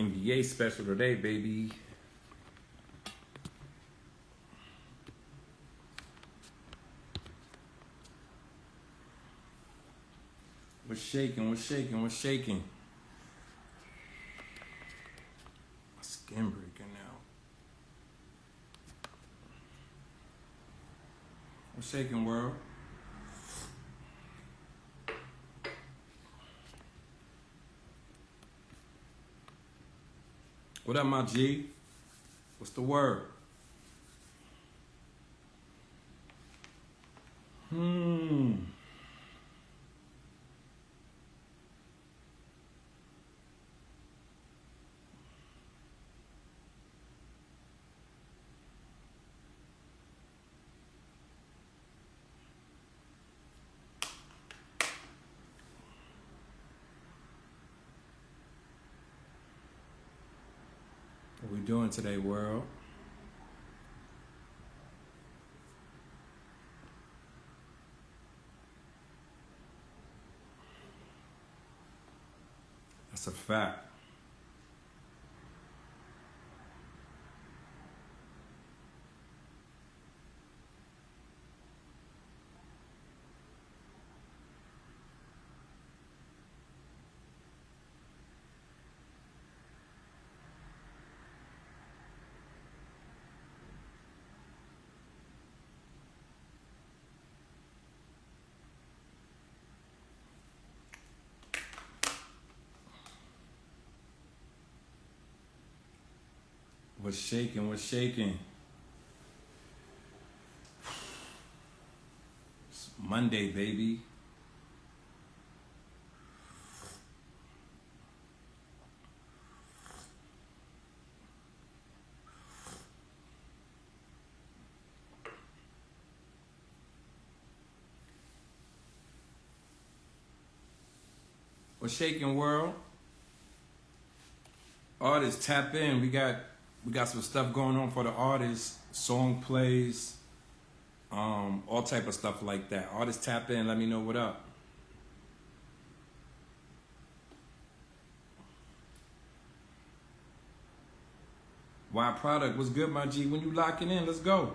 NBA special today, baby. What's shaking? What's shaking? What's shaking? My skin breaking out. What's shaking, world? What up, my G? What's the word? What we doing today, world? That's a fact. What's shaking? What's shaking? It's Monday, baby. What's shaking, world? Artists, tap in. We got some stuff going on for the artists. Song plays, all type of stuff like that. Artists, tap in. Let me know what up. Why product? What's good, my G? When you locking in, let's go.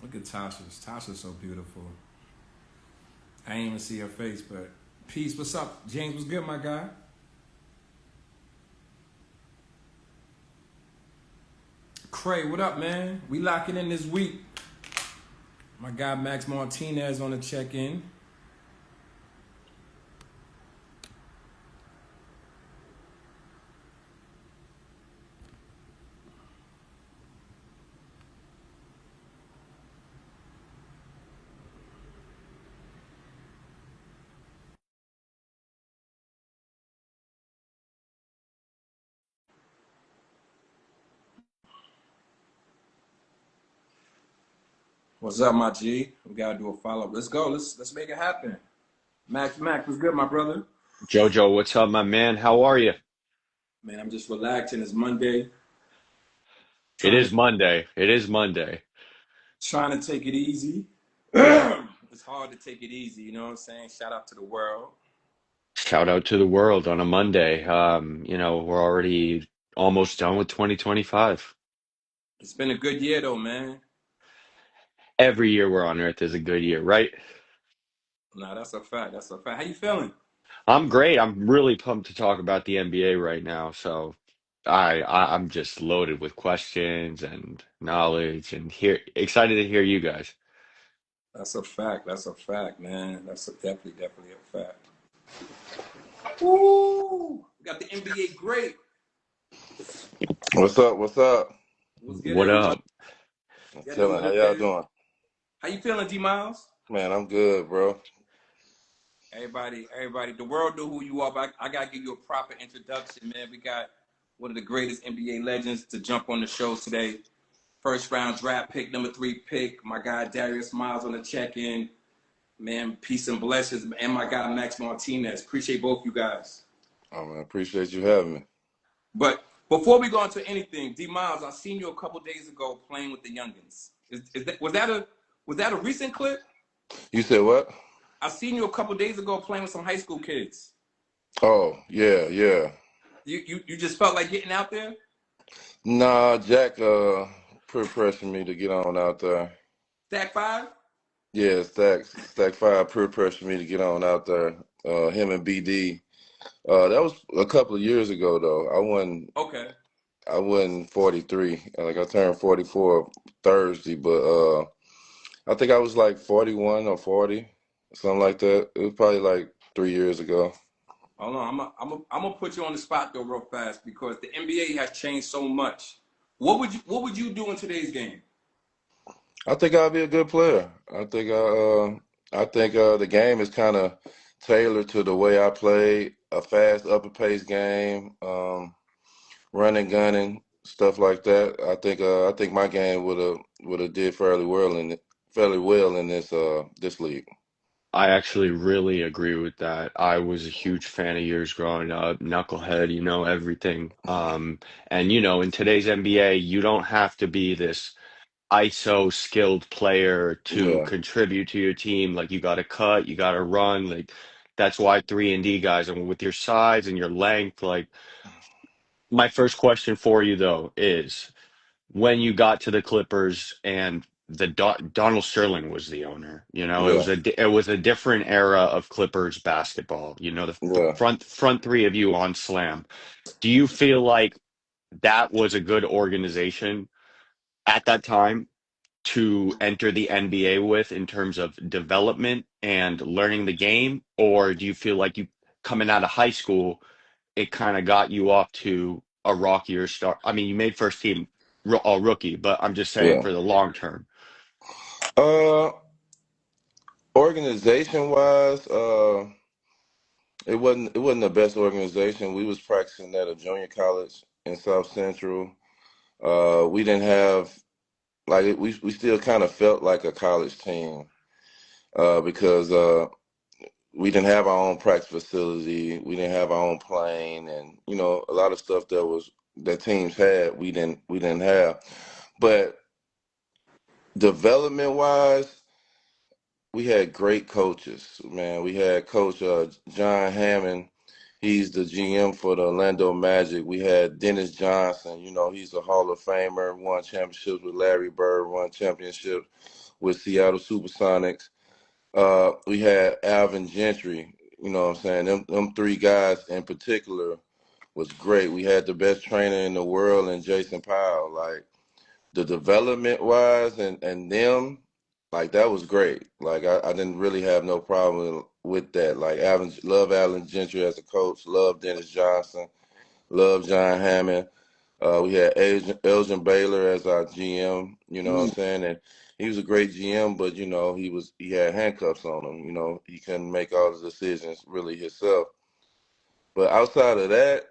Look at Tasha's. Tasha's so beautiful. I ain't even see her face, but peace. What's up? James, what's good, my guy? Cray, what up, man? We locking in this week. My guy Max Martinez on the check-in. What's up, my G? We gotta do a follow-up. Let's go. Let's make it happen. Max, what's good, my brother? Jojo, what's up, my man? How are you? Man, I'm just relaxing. It's Monday. It Trying to is Monday. It is Monday. trying to take it easy. It's hard to take it easy, you know what I'm saying? Shout out to the world. Shout out to the world on a Monday. We're already almost done with 2025. It's been a good year though, man. Every year we're on Earth is a good year, right? Nah, that's a fact. That's a fact. How you feeling? I'm great. I'm really pumped to talk about the NBA right now. So I'm just loaded with questions and knowledge and excited to hear you guys. That's a fact. That's a fact, man. That's definitely a fact. Woo! We got the NBA great. What's up? What's up? What's good, What everybody? up? I'm Yeah, chilling. doing How it, y'all man. doing? How you feeling, D Miles? Man, I'm good, bro. Everybody, the world know who you are, but I gotta give you a proper introduction, man. We got one of the greatest NBA legends to jump on the show today. First round draft pick, number 3 pick. My guy Darius Miles on the check-in. Man, peace and blessings. And my guy Max Martinez. Appreciate both you guys. Oh man, appreciate you having me. But before we go into anything, D Miles, I seen you a couple days ago playing with the youngins. Was that a recent clip? You said what? I seen you a couple days ago playing with some high school kids. Oh, yeah, yeah. You just felt like getting out there? Nah, Jack peer pressured me to get on out there. Stack 5? Yeah, Stack Five peer pressured me to get on out there. Him and BD. That was a couple of years ago though. Okay. I wasn't 43. Like I turned 44 Thursday, but I think I was like 41 or 40, something like that. It was probably like 3 years ago. Hold on, I'm gonna put you on the spot though real fast because the NBA has changed so much. What would you do in today's game? I think I'll be a good player. I think the game is kind of tailored to the way I play, a fast, upper pace game, running, gunning, stuff like that. I think my game would have did fairly well in this league. I actually really agree with that. I was a huge fan of yours growing up, knucklehead, you know, everything. And you know, in today's NBA, you don't have to be this ISO skilled player to Yeah, contribute to your team. Like you got to cut, you got to run. Like that's why 3 and D guys, and with your size and your length, like my first question for you though is when you got to the Clippers and Donald Sterling was the owner, you know, yeah, it was a different era of Clippers basketball. You know, the yeah, front three of you on Slam. Do you feel like that was a good organization at that time to enter the NBA with in terms of development and learning the game, or do you feel like you coming out of high school, it kind of got you off to a rockier start? I mean, you made first team all rookie, but I'm just saying yeah. for the long term. Uh, Organization wise, it wasn't the best organization. We was practicing at a junior college in South Central. We didn't have we still kind of felt like a college team because we didn't have our own practice facility. We didn't have our own plane, and a lot of stuff that teams had. We didn't have. But development wise, we had great coaches. Man, we had Coach John Hammond. He's the GM for the Orlando Magic. We had Dennis Johnson. He's a Hall of Famer. Won championships with Larry Bird. Won championships with Seattle Supersonics. We had Alvin Gentry. You know what I'm saying? Them three guys in particular was great. We had the best trainer in the world in Jason Powell. Like the development wise and them, like that was great. Like I didn't really have no problem with that. Like love Alvin Gentry as a coach, love Dennis Johnson, love John Hammond. We had Elgin Baylor as our GM, you know what I'm saying? And he was a great GM, but he had handcuffs on him. He couldn't make all the decisions really himself. But outside of that,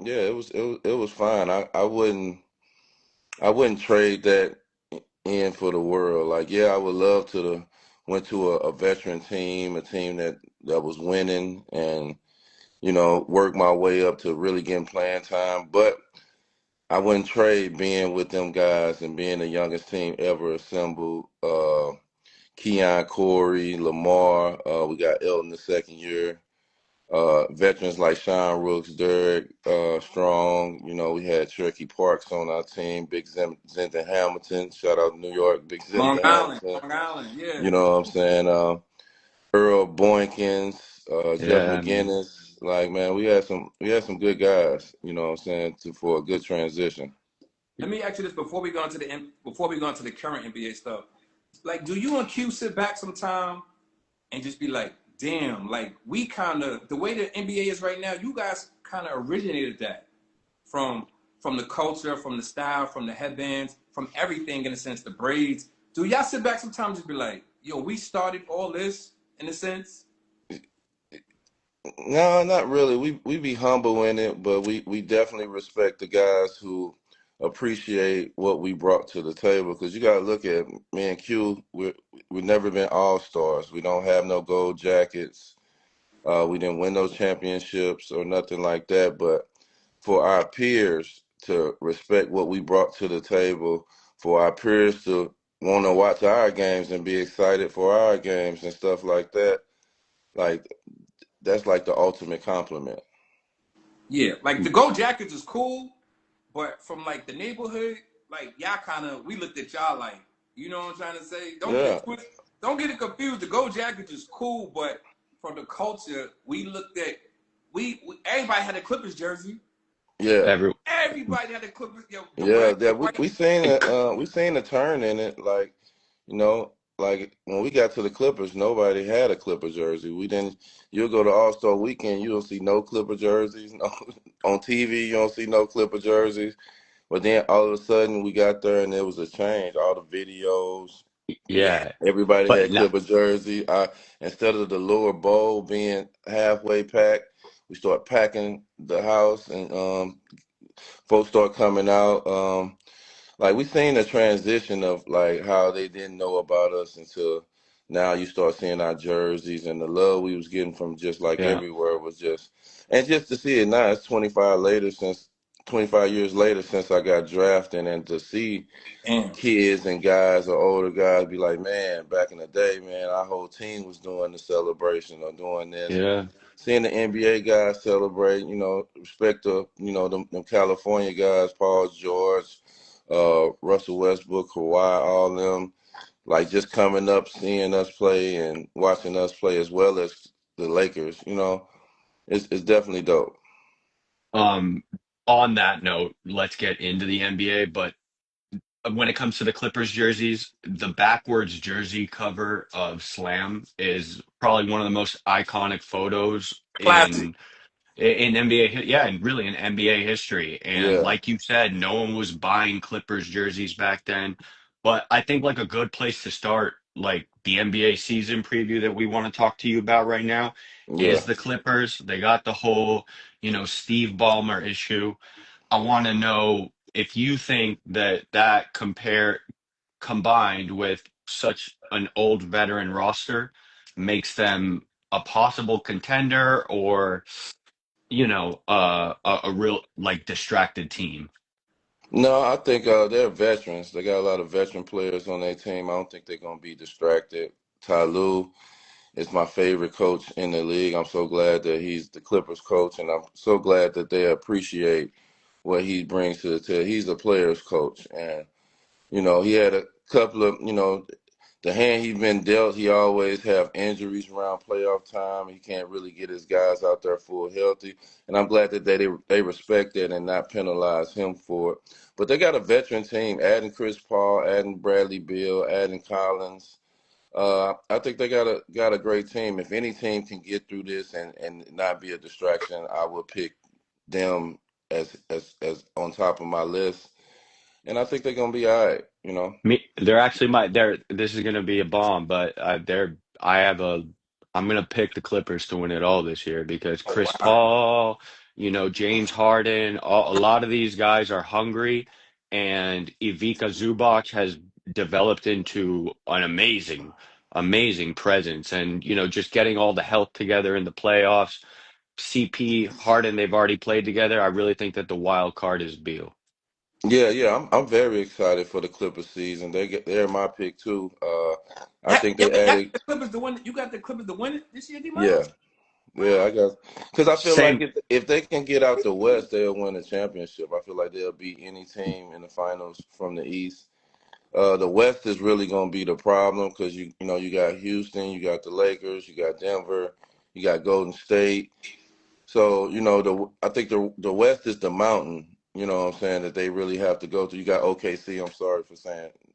yeah, it was fine. I wouldn't trade that in for the world. Like, yeah, I would love to went to a veteran team, a team that was winning, and work my way up to really getting playing time. But I wouldn't trade being with them guys and being the youngest team ever assembled. Keon Corey, Lamar, we got Elton the second year. Veterans like Sean Rooks, Derek Strong. We had Cherokee Parks on our team. Big Zenton Hamilton. Shout out New York, Big Long Zenton Island, Hamilton. Long Island, yeah. You know what I'm saying? Earl Boykins, Jeff Yeah, man. McGinnis. Like, man, we had some good guys. You know what I'm saying? For a good transition. Let me ask you this before we go into the current NBA stuff. Like, do you and Q sit back sometime and just be like, damn, like we kind of the way the NBA is right now, you guys kind of originated that from from the culture, from the style, from the headbands, from everything in a sense, the braids. Do y'all sit back sometimes and just be like, yo, we started all this in a sense? No, not really. We be humble in it, but we definitely respect the guys who appreciate what we brought to the table. Because you got to look at me and Q. We've never been all stars. We don't have no gold jackets. We didn't win those championships or nothing like that. But for our peers to respect what we brought to the table, for our peers to want to watch our games and be excited for our games and stuff like that. Like that's like the ultimate compliment. Yeah, like the Go Jackets is cool, but from like the neighborhood, like y'all kind of we looked at y'all like, you know what I'm trying to say? Yeah, Don't get it confused. The Go Jackets is cool, but from the culture, we looked at we everybody had a Clippers jersey. yeah. Every Everybody had a Clippers. Yo, Yeah, Durant, that we right? we seen it. We seen the turn in it. Like, like when we got to the Clippers, nobody had a Clipper jersey. We didn't. You'll go to All Star Weekend, you don't see no Clipper jerseys. No, on TV, you don't see no Clipper jerseys. But then all of a sudden, we got there and there was a change. All the videos, Yeah, yeah, everybody but had no, Clipper jersey. Instead of the lower bowl being halfway packed, we start packing the house, and folks start coming out. Like we seen the transition of like how they didn't know about us until now you start seeing our jerseys and the love we was getting from just like yeah, everywhere was just, and just to see it now, it's 25 years later since I got drafted, and to see damn. kids and guys or older guys be like, man, back in the day, man, our whole team was doing the celebration or doing this. yeah. Seeing the NBA guys celebrate, respect to, them California guys, Paul George, Russell Westbrook, Kawhi, all them, like just coming up, seeing us play and watching us play as well as the Lakers, it's definitely dope. Um, on that note, let's get into the NBA. But when it comes to the Clippers jerseys, the backwards jersey cover of Slam is probably one of the most iconic photos Classic. in NBA, yeah, and really in NBA history. And Yeah, like you said, no one was buying Clippers jerseys back then. But I think like a good place to start, like the NBA season preview that we want to talk to you about right now, yeah. is the Clippers. They got the whole, Steve Ballmer issue. I want to know if you think that combined with such an old veteran roster makes them a possible contender or a real like distracted team. No, I think they're veterans. They got a lot of veteran players on their team. I don't think they're gonna be distracted. Ty Lue is my favorite coach in the league. I'm so glad that he's the Clippers coach, and I'm so glad that they appreciate what he brings to the table. He's a players coach, and he had a couple of the hand he's been dealt. He always have injuries around playoff time. He can't really get his guys out there full healthy, and I'm glad that they respect that and not penalize him for it. But they got a veteran team, adding Chris Paul, adding Bradley Beal, adding Collins. I think they got a great team. If any team can get through this and not be a distraction, I would pick them as on top of my list. And I think they're gonna be all right. Me, they're actually my they're this is gonna be a bomb, but I have a I'm gonna pick the Clippers to win it all this year because Oh Chris wow. Paul, James Harden, a lot of these guys are hungry, and Ivica Zubac has developed into an amazing presence, and just getting all the health together in the playoffs. CP Harden, they've already played together. I really think that the wild card is Beal. Yeah, yeah, I'm very excited for the Clippers season. They're my pick too. I think Yeah, they wait, y'all got added. the Clippers to win. You got the Clippers to win it this year, D Yeah, Miles? yeah, Wow. I got because I feel like Same. if they can get out the West, they'll win a championship. I feel like they'll beat any team in the finals from the East. The West is really going to be the problem because you got Houston, you got the Lakers, you got Denver, you got Golden State. So I think the West is the mountain. You know what I'm saying, that they really have to go to. You got OKC. I'm sorry for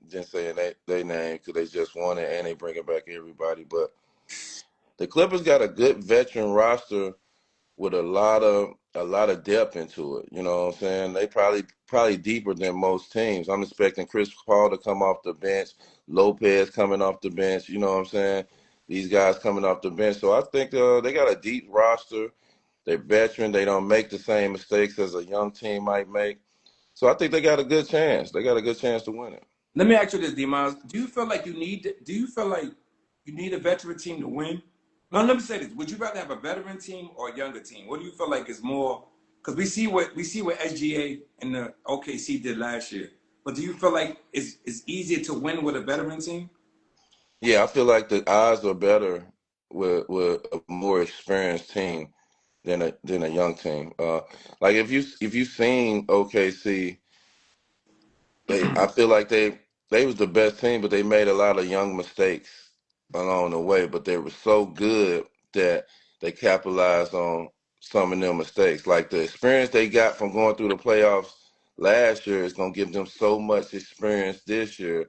just saying they name because they just won it and they bringing back everybody. But the Clippers got a good veteran roster with a lot of depth into it. You know what I'm saying? They probably deeper than most teams. I'm expecting Chris Paul to come off the bench, Lopez coming off the bench. You know what I'm saying? These guys coming off the bench. So I think they got a deep roster. They're veteran. They don't make the same mistakes as a young team might make. So I think they got a good chance. They got a good chance to win it. Let me ask you this, D Miles. Do you feel like you need a veteran team to win? No, let me say this. Would you rather have a veteran team or a younger team? What do you feel like is more? Because we see what SGA and the OKC did last year. But do you feel like it's easier to win with a veteran team? Yeah, I feel like the odds are better with a more experienced team than a young team. Like if you seen OKC, I feel like they was the best team, but they made a lot of young mistakes along the way. But they were so good that they capitalized on some of their mistakes. Like the experience they got from going through the playoffs last year is gonna give them so much experience this year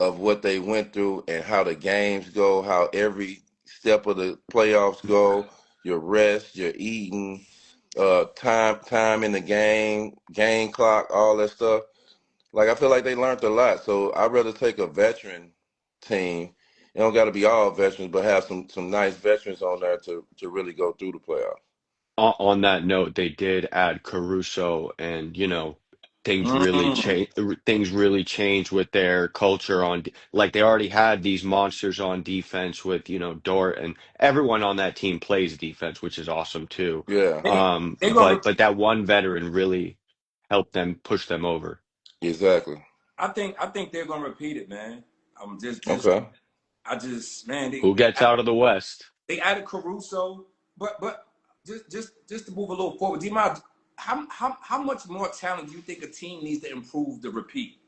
of what they went through and how the games go, how every step of the playoffs go, your rest, your eating, time in the game clock, all that stuff. Like I feel like they learned a lot. So I'd rather take a veteran team. It don't got to be all veterans, but have some nice veterans on there to really go through the playoffs. On that note, they did add Caruso, and Mm. things really changed with their culture like they already had these monsters on defense with Dort, and everyone on that team plays defense, which is awesome too. Yeah, They gonna But that one veteran really helped them push them over. exactly. I think they're gonna repeat it, man. Just Okay. I just man, Who gets out of the West? they added Caruso, but just to move a little forward, do you mind how much more talent do you think a team needs to improve to repeat?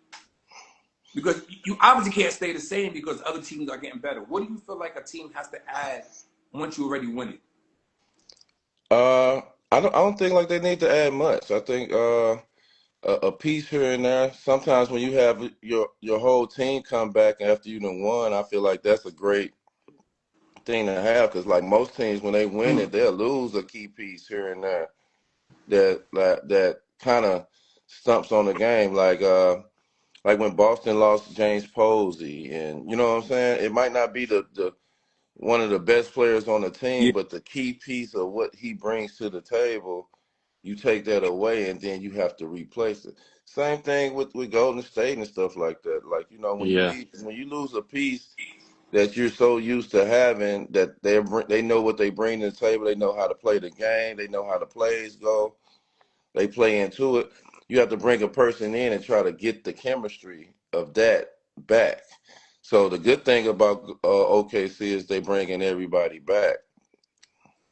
Because you obviously can't stay the same because other teams are getting better. What do you feel like a team has to add once you already win it? Uh, I don't think like they need to add much. I think a piece here and there. Sometimes when you have your whole team come back after you done won, I feel like that's a great thing to have because like most teams when they win it, they'll lose a key piece here and there that kind of stumps on the game. Like when Boston lost James Posey, and you know what I'm saying. It might not be the one of the best players on the team, Yeah, but the key piece of what he brings to the table, you take that away, and then you have to replace it. Same thing with Golden State and stuff like that. Like Yeah. when you lose a piece that you're so used to having that they know what they bring to the table. They know how to play the game. They know how the plays go. They play into it. You have to bring a person in and try to get the chemistry of that back. So the good thing about OKC is they bringing everybody back.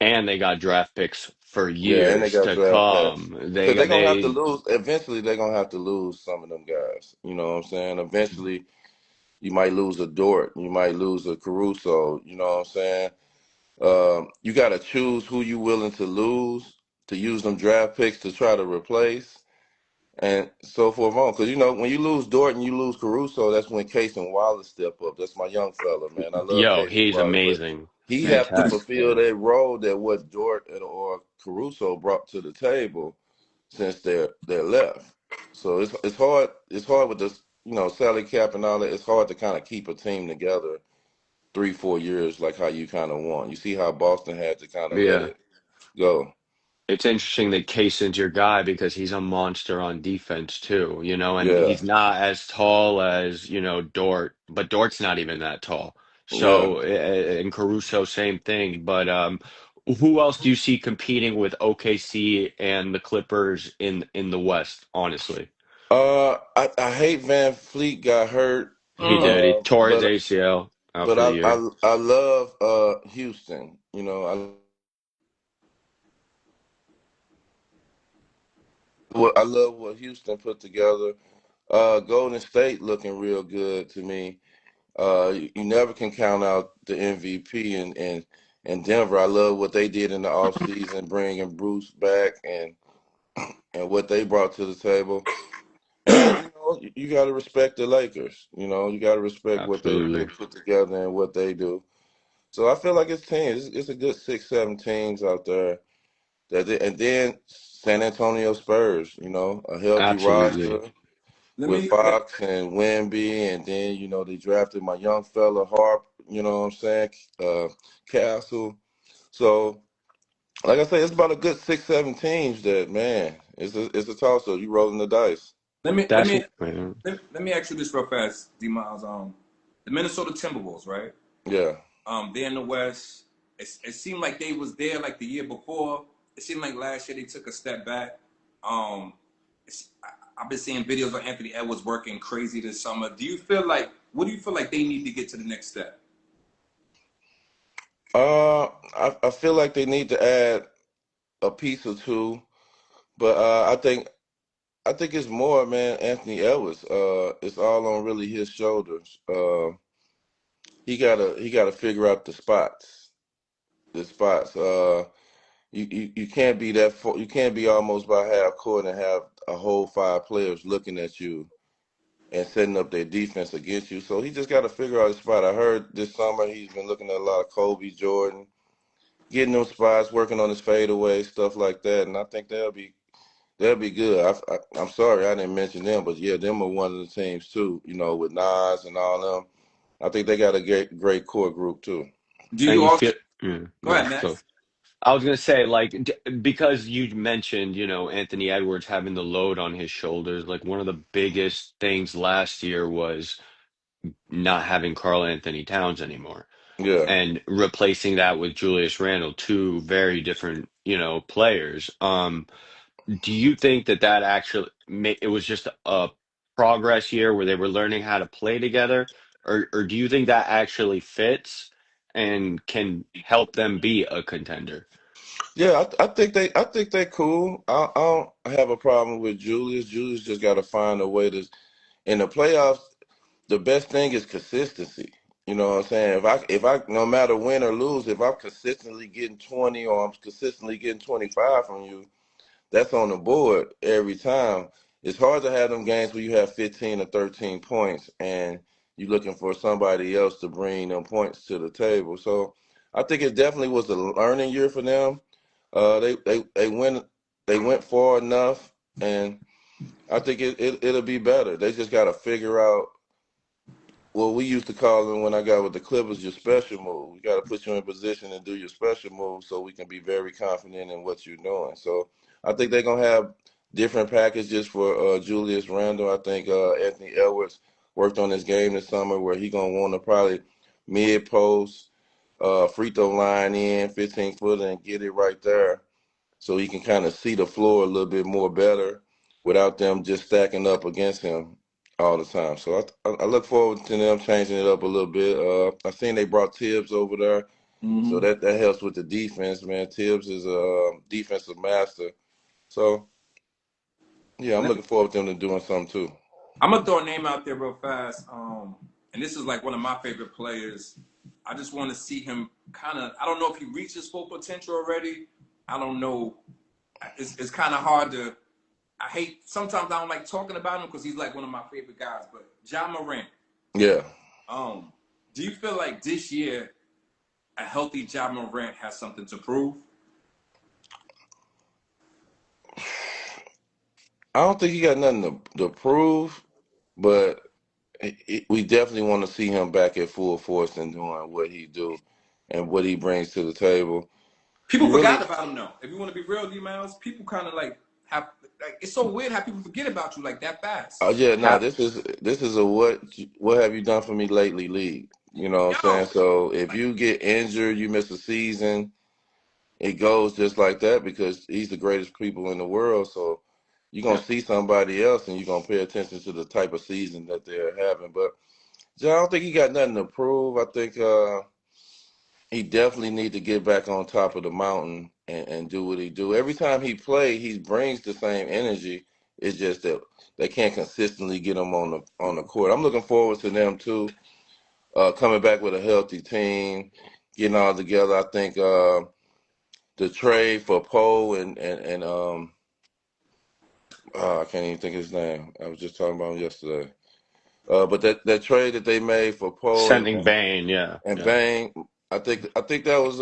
And they got draft picks for Yeah, and they years got to draft picks come. because they're gonna have to lose. Eventually, they're gonna have to lose some of them guys. You know what I'm saying? Eventually, you might lose a Dort. You might lose a Caruso. You know what I'm saying? You got to choose who you willing to lose to use them draft picks to try to replace and so forth on. Because when you lose Dort and you lose Caruso, that's when Case and Wallace step up. That's my young fella, man. I love Yo, Case and he's Wallace, but amazing. he have to Fantastic fulfill player. that role that what Dort or Caruso brought to the table since they're left. So it's hard. It's hard with this, salary cap and all that. It's hard to kind of keep a team together 3-4 years like how you kind of want. You see how Boston had to kind of let Yeah. it go. It's interesting that Kaysen's your guy because he's a monster on defense too, and Yeah, he's not as tall as, Dort, but Dort's not even that tall. yeah. So, and Caruso, same thing. But who else do you see competing with OKC and the Clippers in the West, honestly? I hate Van Fleet got hurt. He did. He tore his But ACL out but for the I year. I, I love Houston. I love what Houston put together. Golden State looking real good to me. You never can count out the MVP and Denver. I love what they did in the offseason, bringing Bruce back and what they brought to the table. And you got to respect the Lakers. You got to respect what they Absolutely. put together and what they do. So I feel like it's teams. It's a good 6, 7 teams out there. And then San Antonio Spurs. A healthy Absolutely. roster let with me let, Fox and Wemby, and then they drafted my young fella Harp. You know what I'm saying? Uh, Castle. So like I say, it's about a good 6, 7 teams that man. It's a toss up. You rolling the dice. let me let That's me man. let me ask you this real fast, D Miles. The Minnesota Timberwolves, right? Yeah. They're in the West. It seemed like they was there like the year before. It seemed like last year they took a step back. Um, I've been seeing videos of Anthony Edwards working crazy this summer. What do you feel like they need to get to the next step? I feel like they need to add a piece or two, but I think it's more, man. Anthony Edwards. It's all on really his shoulders. He gotta figure out the spots. The spots. You can't be you can't be almost by half court and have a whole five players looking at you and setting up their defense against you. So he just got to figure out his spot. I heard this summer he's been looking at a lot of Kobe, Jordan, getting them spots, working on his fadeaway, stuff like that. And I think they'll be good. I'm sorry I didn't mention them, but yeah, them are one of the teams too. You know, with Nas and all them. I think they got a great core group too. Do And you you also feel, yeah, go ahead, go. next? I was gonna say, like, because you mentioned, Anthony Edwards having the load on his shoulders. Like, one of the biggest things last year was not having Karl Anthony Towns anymore Yeah. and replacing that with Julius Randle, two very different, players. Do you think that actually it was just a progress year where they were learning how to play together, or do you think that actually fits and can help them be a contender? Yeah, I think they cool. I don't have a problem with Julius. Julius just got to find a way to in the playoffs. The best thing is consistency. You know what I'm saying? If I no matter win or lose, if I'm consistently getting 20 or I'm consistently getting 25 from you, that's on the board every time. It's hard to have them games where you have 15 or 13 points and you're looking for somebody else to bring them points to the table. So I think it definitely was a learning year for them. They went far enough, and I think it'll be better. They just got to figure out what we used to call them when I got with the Clippers, your special move. We got to put you in position and do your special move so we can be very confident in what you're doing. So I think they're gonna have different packages for Julius Randle. I think Anthony Edwards worked on his game this summer where he gonna want to probably mid post, free throw line in, 15 footer and get it right there so he can kind of see the floor a little bit more better without them just stacking up against him all the time. So I look forward to them changing it up a little bit. I seen they brought Tibbs over there, so Hmm. that helps with the defense, man. Tibbs is a defensive master. So yeah, I'm looking forward to them to doing something too. I'm gonna throw a name out there real fast. And this is like one of my favorite players. I just want to see him kind of. I don't know if he reached his full potential already. I don't know. It's kind of hard to. I hate sometimes I don't like talking about him because he's like one of my favorite guys. But John Morant. Yeah. Um, do you feel like this year a healthy John Morant has something to prove? I don't think he got nothing to prove, but we definitely want to see him back at full force and doing what he do and what he brings to the table. People You really, forgot about him though. If you want to be real, D Miles, people kind of like have like it's so weird how people forget about you like that fast. oh yeah, no, How, this is a what have you done for me lately league. You know what I'm saying? Yo, So if like you get injured, you miss a season, it goes just like that because he's the greatest people in the world. So you're gonna yeah. see somebody else and you're gonna pay attention to the type of season that they're having. But I don't think he got nothing to prove. I think he definitely need to get back on top of the mountain and do what he do. Every time he play, he brings the same energy. It's just that they can't consistently get him on the court. I'm looking forward to them too, coming back with a healthy team, getting all together. I think the trade for Poe and I can't even think of his name. I was just talking about him yesterday. But that trade that they made for Poe sending Bane, yeah, and yeah. Bang. I think that was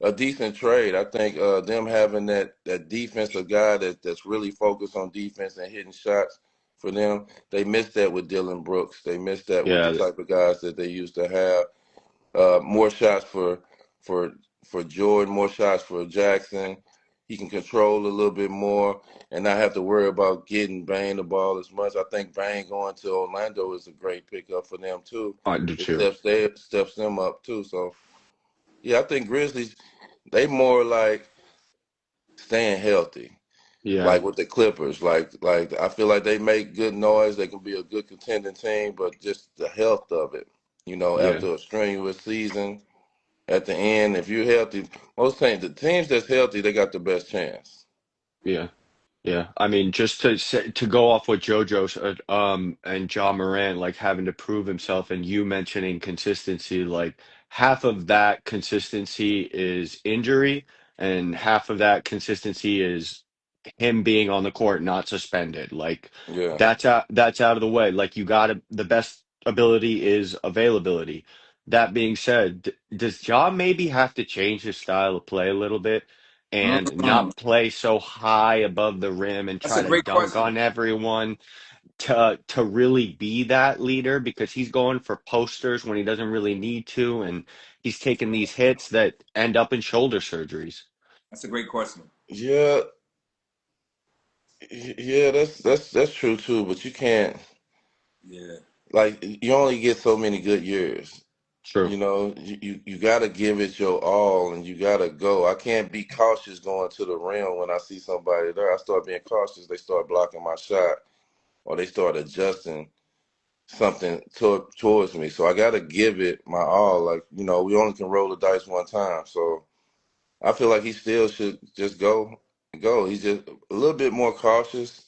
a decent trade. I think them having that defensive guy that's really focused on defense and hitting shots for them. They missed that with Dylan Brooks. They missed that with the Yeah, type of guys that they used to have. More shots for for Jordan, more shots for Jackson. He can control a little bit more and not have to worry about getting Bang the ball as much. I think Bang going to Orlando is a great pickup for them too. I do It too. steps them up too. So yeah, I think Grizzlies they more like staying healthy, Yeah, like with the Clippers. Like I feel like they make good noise. They can be a good contending team, but just the health of it. yeah. After a strenuous season, at the end, if you're healthy, most times the teams that's healthy, they got the best chance. Yeah. Yeah, I mean, just to go off what JoJo said, and John Moran like having to prove himself, and you mentioning consistency, like half of that consistency is injury, and half of that consistency is him being on the court, not suspended. Like Yeah. that's out of the way. Like you got to the best ability is availability. That being said, does John maybe have to change his style of play a little bit? And Mm, not play so high above the rim and that's try a to great dunk question. on everyone to really be that leader because he's going for posters when he doesn't really need to and he's taking these hits that end up in shoulder surgeries. That's a great question. Yeah, yeah, that's true too. But you can't Yeah. like you only get so many good years. True. You know, you got to give it your all, and you got to go. I can't be cautious going to the rim when I see somebody there. I start being cautious. They start blocking my shot, or they start adjusting something towards me. So I got to give it my all. Like we only can roll the dice one time. So I feel like he still should just go. He's just a little bit more cautious,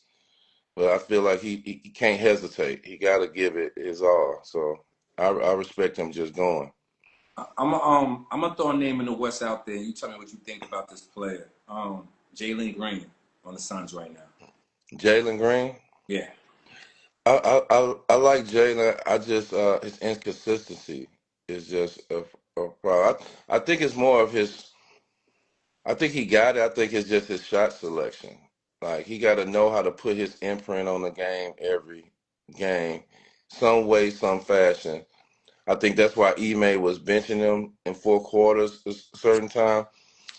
but I feel like he can't hesitate. He got to give it his all. So I respect him just going. I'm gonna throw a name in the West out there. You tell me what you think about this player. Jalen Green on the Suns right now. Jalen Green. Yeah. I like Jalen. I just his inconsistency is just a problem. I think it's more of his. I think he got it. I think it's just his shot selection. Like he got to know how to put his imprint on the game every game, some way, some fashion. I think that's why Ime was benching him in 4 quarters a certain time.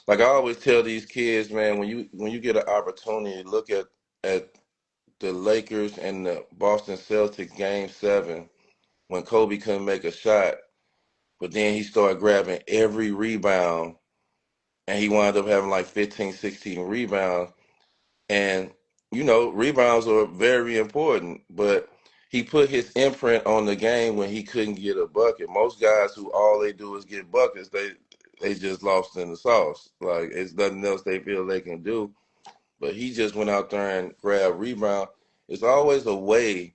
Like I always tell these kids, man, when you get an opportunity, look at the Lakers and the Boston Celtics game 7 when Kobe couldn't make a shot, but then he started grabbing every rebound and he wound up having like 15, 16 rebounds. And, rebounds are very important, but he put his imprint on the game when he couldn't get a bucket. Most guys who all they do is get buckets, they just lost in the sauce. Like it's nothing else they feel they can do. But he just went out there and grabbed rebound. It's always a way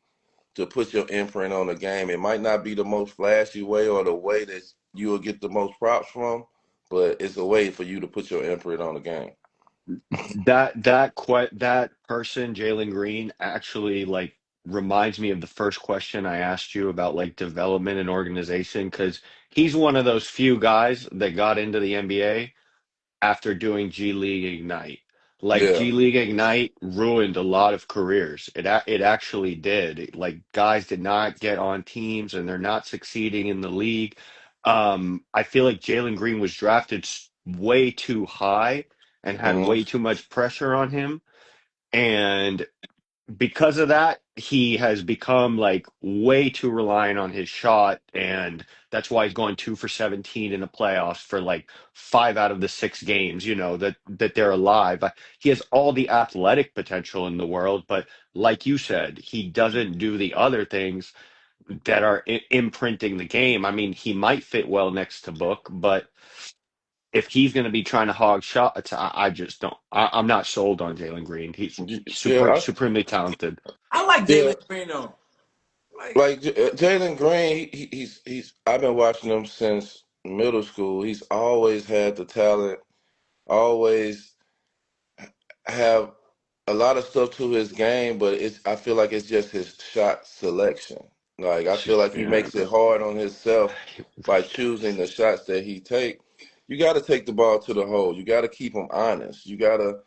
to put your imprint on the game. It might not be the most flashy way or the way that you will get the most props from, but it's a way for you to put your imprint on the game. That person, Jalen Green, actually like reminds me of the first question I asked you about like development and organization because he's one of those few guys that got into the NBA after doing G League Ignite. Like Yeah. G League Ignite ruined a lot of careers. It actually did. Like guys did not get on teams and they're not succeeding in the league. I feel like Jalen Green was drafted way too high and had Hmm. way too much pressure on him. And because of that, he has become like way too reliant on his shot, and that's why he's going 2 for 17 in the playoffs for like 5 out of the 6 games, that they're alive. He has all the athletic potential in the world, but like you said, he doesn't do the other things that are imprinting the game. I mean, he might fit well next to Book, but if he's going to be trying to hog shots, I just don't. I'm not sold on Jalen Green. He's Yeah. supremely talented. I like Yeah. Jalen Green though. Like Like Jalen Green, he's. I've been watching him since middle school. He's always had the talent. Always have a lot of stuff to his game, but I feel like it's just his shot selection. Like I feel like he Yeah. makes it hard on himself by choosing the shots that he take. You got to take the ball to the hole. You got to keep him honest. You got to,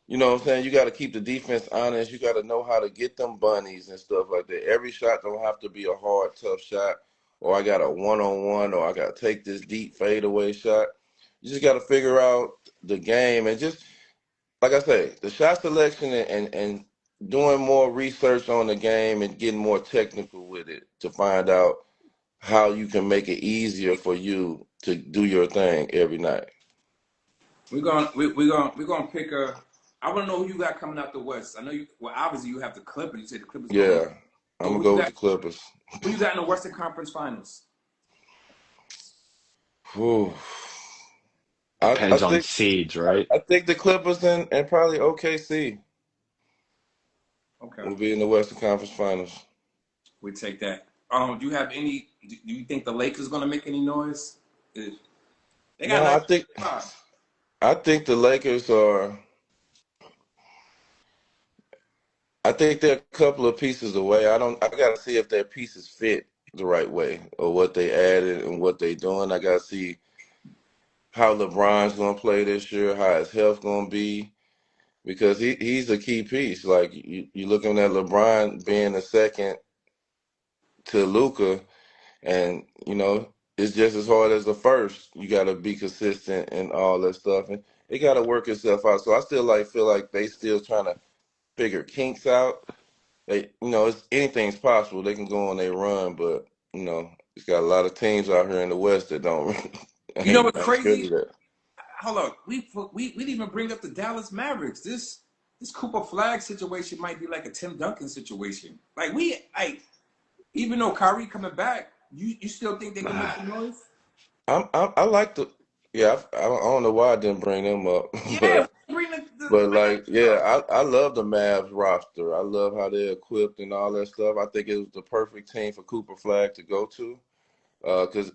what I'm saying? You got to keep the defense honest. You got to know how to get them bunnies and stuff like that. Every shot don't have to be a hard, tough shot, or I got a one-on-one, or I got to take this deep fadeaway shot. You just got to figure out the game and just like I say, the shot selection and doing more research on the game and getting more technical with it to find out how you can make it easier for you to do your thing every night. we're gonna pick a. I want to know who you got coming out the West. I know you. Well, obviously you have the Clippers. You said the Clippers going in. Yeah, I'm So gonna who you go with got? the Clippers. Who you got in the Western Conference Finals? Whew. I Depends on think seeds, right? I think the Clippers and probably OKC Okay, will be in the Western Conference Finals. we take that. Do you have any? Do you think the Lakers gonna make any noise? They got No, like I think five. I think the Lakers are. I think they're a couple of pieces away. I don't. I got to see if their pieces fit the right way or what they added and what they doing. I got to see how LeBron's gonna play this year, how his health gonna be, because he's a key piece. Like you looking at LeBron being the second to Luca, and it's just as hard as the first. You got to be consistent and all that stuff, and it got to work itself out. So I still feel like they still trying to figure kinks out. Anything's possible. They can go on a run, but it's got a lot of teams out here in the West that don't You know ain't, what's ain't crazy? good at Hold on, we didn't even bring up the Dallas Mavericks. This Cooper Flag situation might be like a Tim Duncan situation. Even though Kyrie coming back, you still think they can make that. some noise? I like the yeah. I don't know why I didn't bring them up, Yeah, but bring the but like Mavericks up. yeah, I love the Mavs roster. I love how they're equipped and all that stuff. I think it was the perfect team for Cooper Flag to go to, because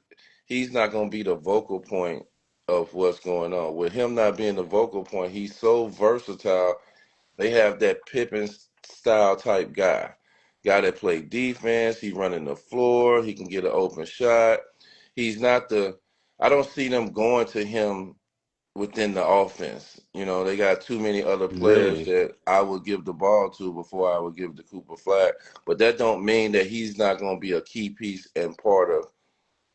he's not going to be the vocal point of what's going on. With him not being the vocal point, he's so versatile. They have that Pippen style type guy that play defense. He running the floor. He can get an open shot. He's not the. I don't see them going to him within the offense. They got too many other players Really? that I would give the ball to before I would give the Cooper Flag. But that don't mean that he's not going to be a key piece and part of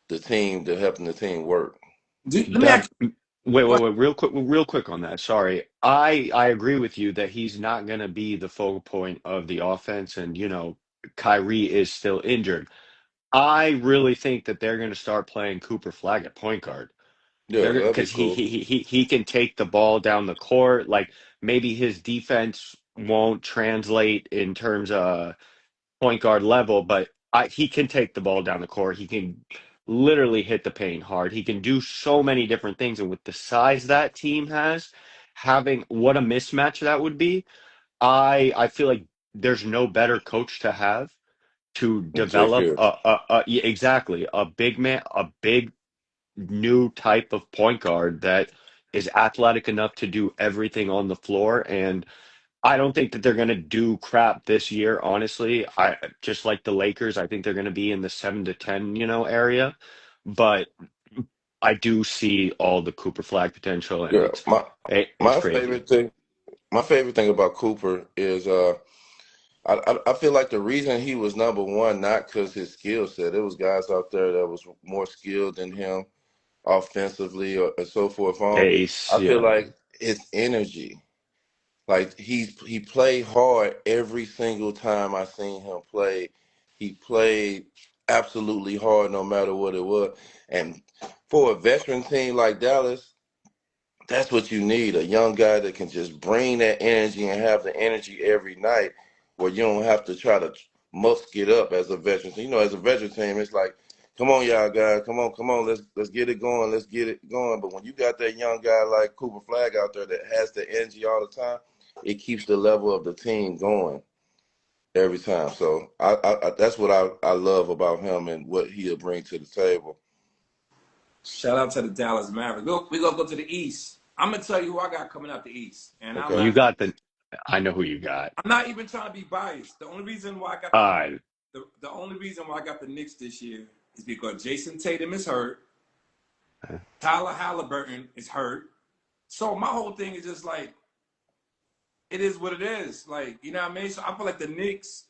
the team to helping the team work. Let me ask you. Wait, real quick on that. Sorry. I agree with you that he's not going to be the focal point of the offense, and Kyrie is still injured. I really think that they're going to start playing Cooper Flag at point guard. Yeah, They're that'd be because he cool. he he he he can take the ball down the court. Like maybe his defense won't translate in terms of point guard level, but he can take the ball down the court. He can literally hit the paint hard. He can do so many different things. And with the size that team has, having what a mismatch that would be, I feel like there's no better coach to have to And take develop care. yeah, exactly a big man, a big new type of point guard that is athletic enough to do everything on the floor. And I don't think that they're going to do crap this year, honestly. I just like the Lakers, I think they're going to be in the 7 to 10, area. But I do see all the Cooper Flag potential, and Yeah, it's my it's my crazy. favorite thing. My favorite thing about Cooper is I feel like the reason he was number one not because his skill set. There was guys out there that was more skilled than him offensively and so forth on. Pace, I feel yeah. like his energy. Like he played hard every single time I seen him play. He played absolutely hard no matter what it was. And for a veteran team like Dallas, that's what you need. A young guy that can just bring that energy and have the energy every night where you don't have to try to musk it up as a veteran. So, as a veteran team, it's like, come on, y'all guys, come on, let's get it going, let's get it going. But when you got that young guy like Cooper Flag out there that has the energy all the time, it keeps the level of the team going every time. So that's what I love about him and what he'll bring to the table. Shout out to the Dallas Mavericks. We gonna go to the East. I'm gonna tell you who I got coming out the East, and I'm Okay. You not. got the. I know who you got. I'm not even trying to be biased. The only reason why I got Uh, the only reason why I got the Knicks this year is because Jason Tatum is hurt, Tyler Halliburton is hurt. So my whole thing is just like it is what it is. Like you know what I mean. So I feel like the Knicks.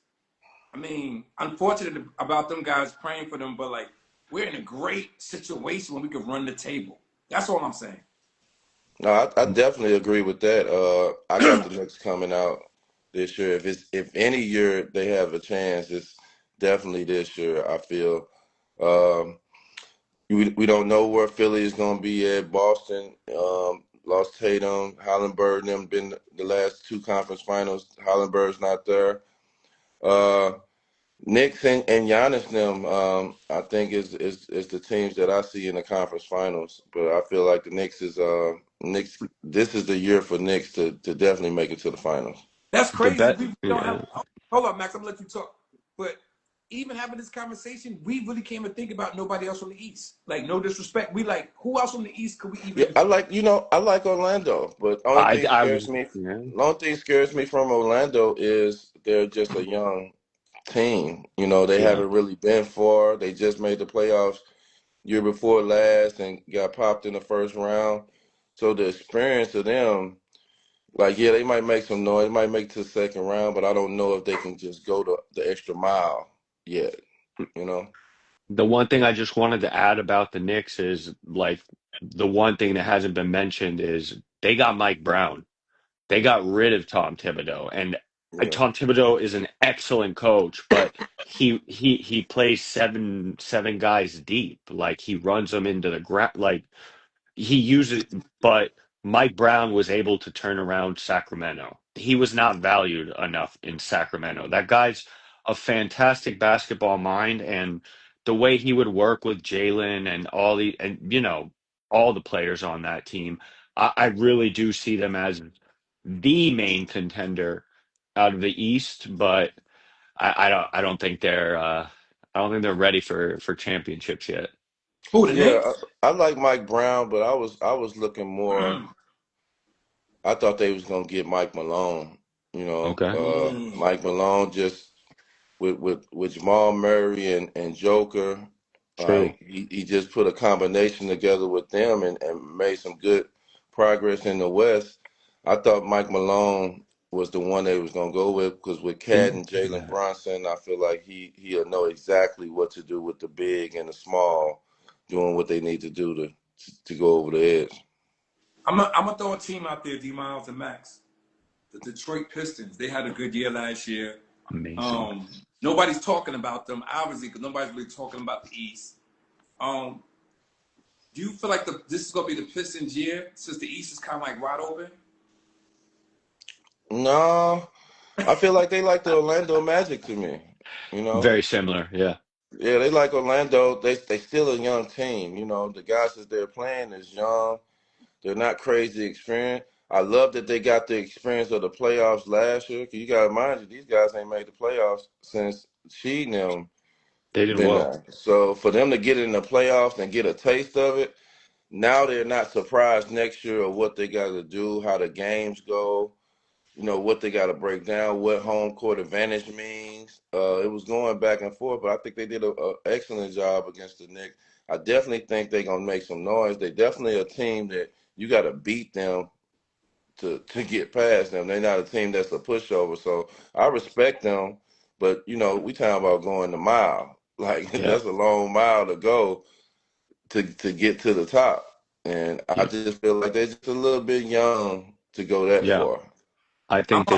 I mean, unfortunate about them guys praying for them, but like we're in a great situation when we can run the table. That's all I'm saying. No, I definitely agree with that. I got the Knicks coming out this year. If any year they have a chance, it's definitely this year. I feel um, we don't know where Philly is going to be at. Boston lost Tatum, Hollenberg. Them been the last two conference finals. Hollenberg's not there. Uh, Knicks and Giannis them, I think is the teams that I see in the conference finals. But I feel like the Knicks is Knicks. This is the year for Knicks to definitely make it to the finals. That's The crazy. bet, We don't have. yeah, Hold on, Max. I'm gonna let you talk. But even having this conversation, we really can't even think about nobody else from the East. Like, no disrespect. We like, who else from the East could we Yeah, even? I like Orlando, but I was, yeah, the only thing scares me from Orlando is they're just a young team. They yeah. haven't really been far. They just made the playoffs year before last and got popped in the first round. So the experience of them, like, yeah, they might make some noise, might make it to the second round, but I don't know if they can just go the extra mile yet, you know? The one thing I just wanted to add about the Knicks is like the one thing that hasn't been mentioned is they got Mike Brown. They got rid of Tom Thibodeau, and Yeah. Tom Thibodeau is an excellent coach, but he plays seven guys deep. Like he runs them into the ground. Like he uses, but Mike Brown was able to turn around Sacramento. He was not valued enough in Sacramento. That guy's a fantastic basketball mind, and the way he would work with Jalen and all the players on that team, I really do see them as the main contender out of the East. But I don't think they're ready for championships yet. Who the Yeah, Knicks? I like Mike Brown, but I was looking more. I thought they was gonna get Mike Malone. Okay, Mike Malone just with Jamal Murray and Joker, true. like he just put a combination together with them and made some good progress in the West. I thought Mike Malone was the one they was gonna go with because with Cat and Jalen Yeah. Brunson, I feel like he'll know exactly what to do with the big and the small, doing what they need to do to go over the edge. I'm gonna throw a team out there, D Miles and Max. The Detroit Pistons. They had a good year last year. Amazing. Nobody's talking about them, obviously, because nobody's really talking about the East. Um, do you feel like this is gonna be the Pistons' year since the East is kind of like wide open? No, I feel like they like the Orlando Magic to me. You know, Very similar. Yeah. yeah, they like Orlando. They still a young team. The guys that they're playing is young. They're not crazy experienced. I love that they got the experience of the playoffs last year. 'Cause you got to mind you, these guys ain't made the playoffs since she and them They did been well. there. So for them to get in the playoffs and get a taste of it, now they're not surprised next year of what they got to do, how the games go. What they got to break down, what home court advantage means. It was going back and forth, but I think they did a excellent job against the Knicks. I definitely think they're gonna make some noise. They definitely a team that you got to beat them to get past them. They're not a team that's a pushover. So I respect them, but we talking about going the mile. Like Yeah. that's a long mile to go to get to the top. And I Yeah. just feel like they're just a little bit young to go that Yeah. far. I I'm think a,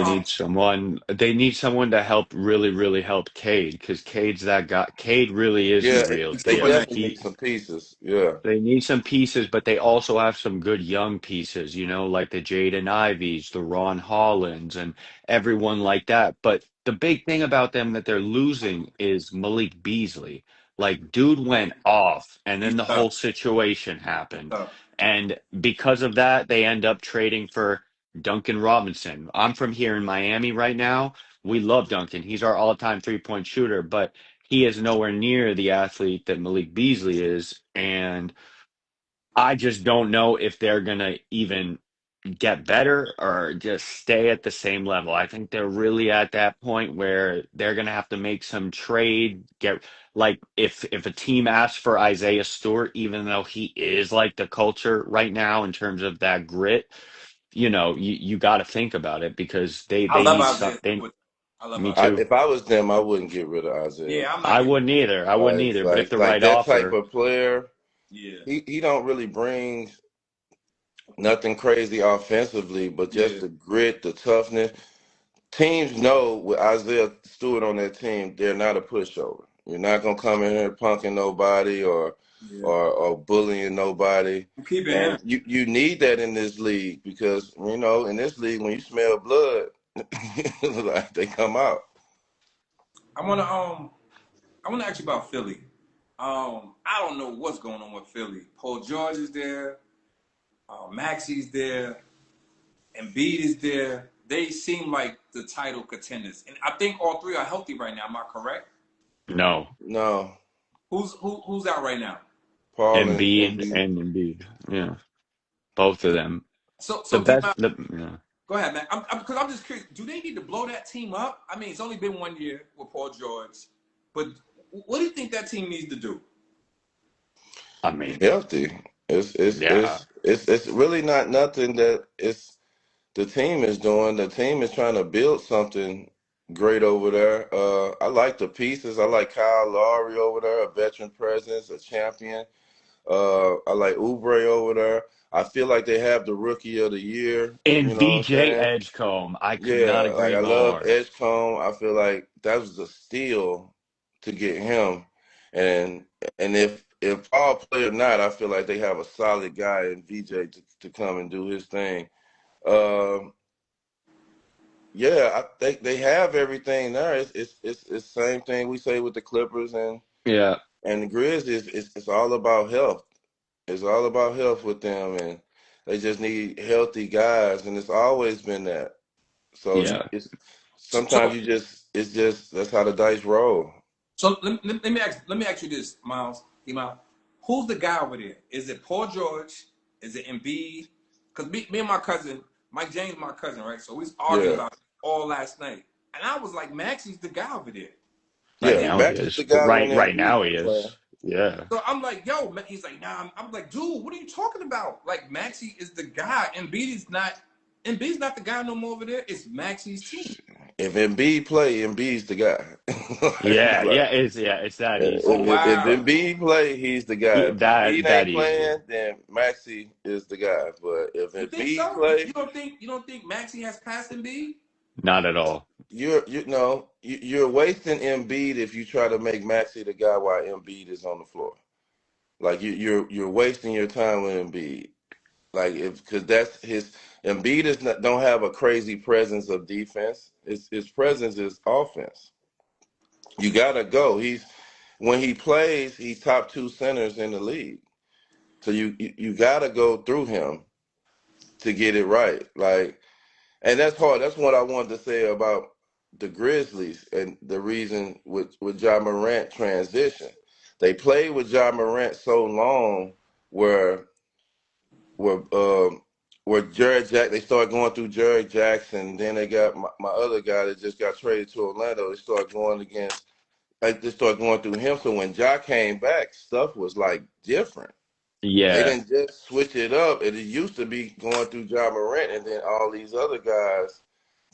they need someone to help really, really help Cade because Cade's that guy. Cade really is the Yeah, real he's they super deal. nice. definitely need some pieces. Yeah. They need some pieces, but they also have some good young pieces, like the Jaden Ivies, the Ron Hollands, and everyone like that. But the big thing about them that they're losing is Malik Beasley. Like, dude went off, and He's then the tough. whole situation He's happened. tough. And because of that, they end up trading for Duncan Robinson. I'm from here in Miami right now. We love Duncan. He's our all-time three-point shooter, but he is nowhere near the athlete that Malik Beasley is. And I just don't know if they're going to even get better or just stay at the same level. I think they're really at that point where they're going to have to make some trade, get like if a team asks for Isaiah Stewart, even though he is like the culture right now in terms of that grit, you got to think about it because they I they love need some Isaiah they Stewart. I love me Isaiah. too. If I was them, I wouldn't get rid of Isaiah. Yeah, I'm not I getting. wouldn't either. I wouldn't Like either, but if like the like right that type offer, of player, Yeah, he don't really bring nothing crazy offensively, but just yeah, the grit, the toughness. Teams know with Isaiah Stewart on their team, they're not a pushover. You're not gonna come in here punking nobody or yeah. or bullying nobody. I'm keeping him. And you need that in this league because in this league when you smell blood, like they come out. I wanna ask you about Philly. I don't know what's going on with Philly. Paul George is there, Maxi's there, Embiid is there. They seem like the title contenders, and I think all three are healthy right now. Am I correct? No, No, Who's out right now? Paul and Embiid B. and Embiid. Yeah, both of them. The So best. D-Mile, Yeah. go ahead, man. Because I'm just curious. Do they need to blow that team up? I mean, it's only been 1 year with Paul George, but what do you think that team needs to do? I mean, Healthy. It's it's yeah, it's it's it's really not nothing that it's the team is doing. The team is trying to build something great over there. I like the pieces. I like Kyle Lowry over there, a veteran presence, a champion. I like Oubre over there. I feel like they have the rookie of the year. You and know what I'm VJ saying? Edgecombe. I could not Yeah, like agree I love more. Edgecombe. I feel like that was a steal to get him. And if Paul play or not, I feel like they have a solid guy in VJ to come and do his thing. Um, yeah, I think they have everything there. It's the same thing we say with the Clippers Yeah, and the Grizzlies. It's all about health. It's all about health with them, and they just need healthy guys, and it's always been that. So yeah. it's sometimes So you just it's just that's how the dice roll. so let me ask you this, Miles. D-Mile, who's the guy over there? Is it Paul George? Is it Embiid? Because me and my cousin, Mike James, my cousin, right? So we was arguing Yeah, about it all last night, and I was like, Maxi's the guy over there. Right And yeah. then now he Max is is. the guy when Right Embiid now he not playing. is. Yeah, so I'm like, yo, he's like, nah. I'm like, dude, what are you talking about? Like, Maxi is the guy. Embiid's not the guy no more over there. It's Maxi's team. If Embiid play, Embiid's the guy. yeah, Like, It's that Oh easy. if wow. Embiid play, he's the guy. If Embiid That ain't easy. playing, then Maxi is the guy. But if You think Embiid so? play, You don't think Maxi has passed Embiid? Not at all. you're wasting Embiid if you try to make Maxi the guy while Embiid is on the floor. Like you're wasting your time with Embiid. Like if because that's his Embiid is not don't have a crazy presence of defense. His presence is offense. You gotta go. He's when he plays, he's top two centers in the league. So you gotta go through him to get it right. Like and that's hard. That's what I wanted to say about the Grizzlies and the reason with Ja Morant transition. They played with Ja Morant so long where where um where Jared Jack they started going through Jared Jackson. Then they got my other guy that just got traded to Orlando. They started going against like they started going through him. So when Ja came back, stuff was like different. They Yeah, didn't just switch it up. It used to be going through Ja Morant, and then all these other guys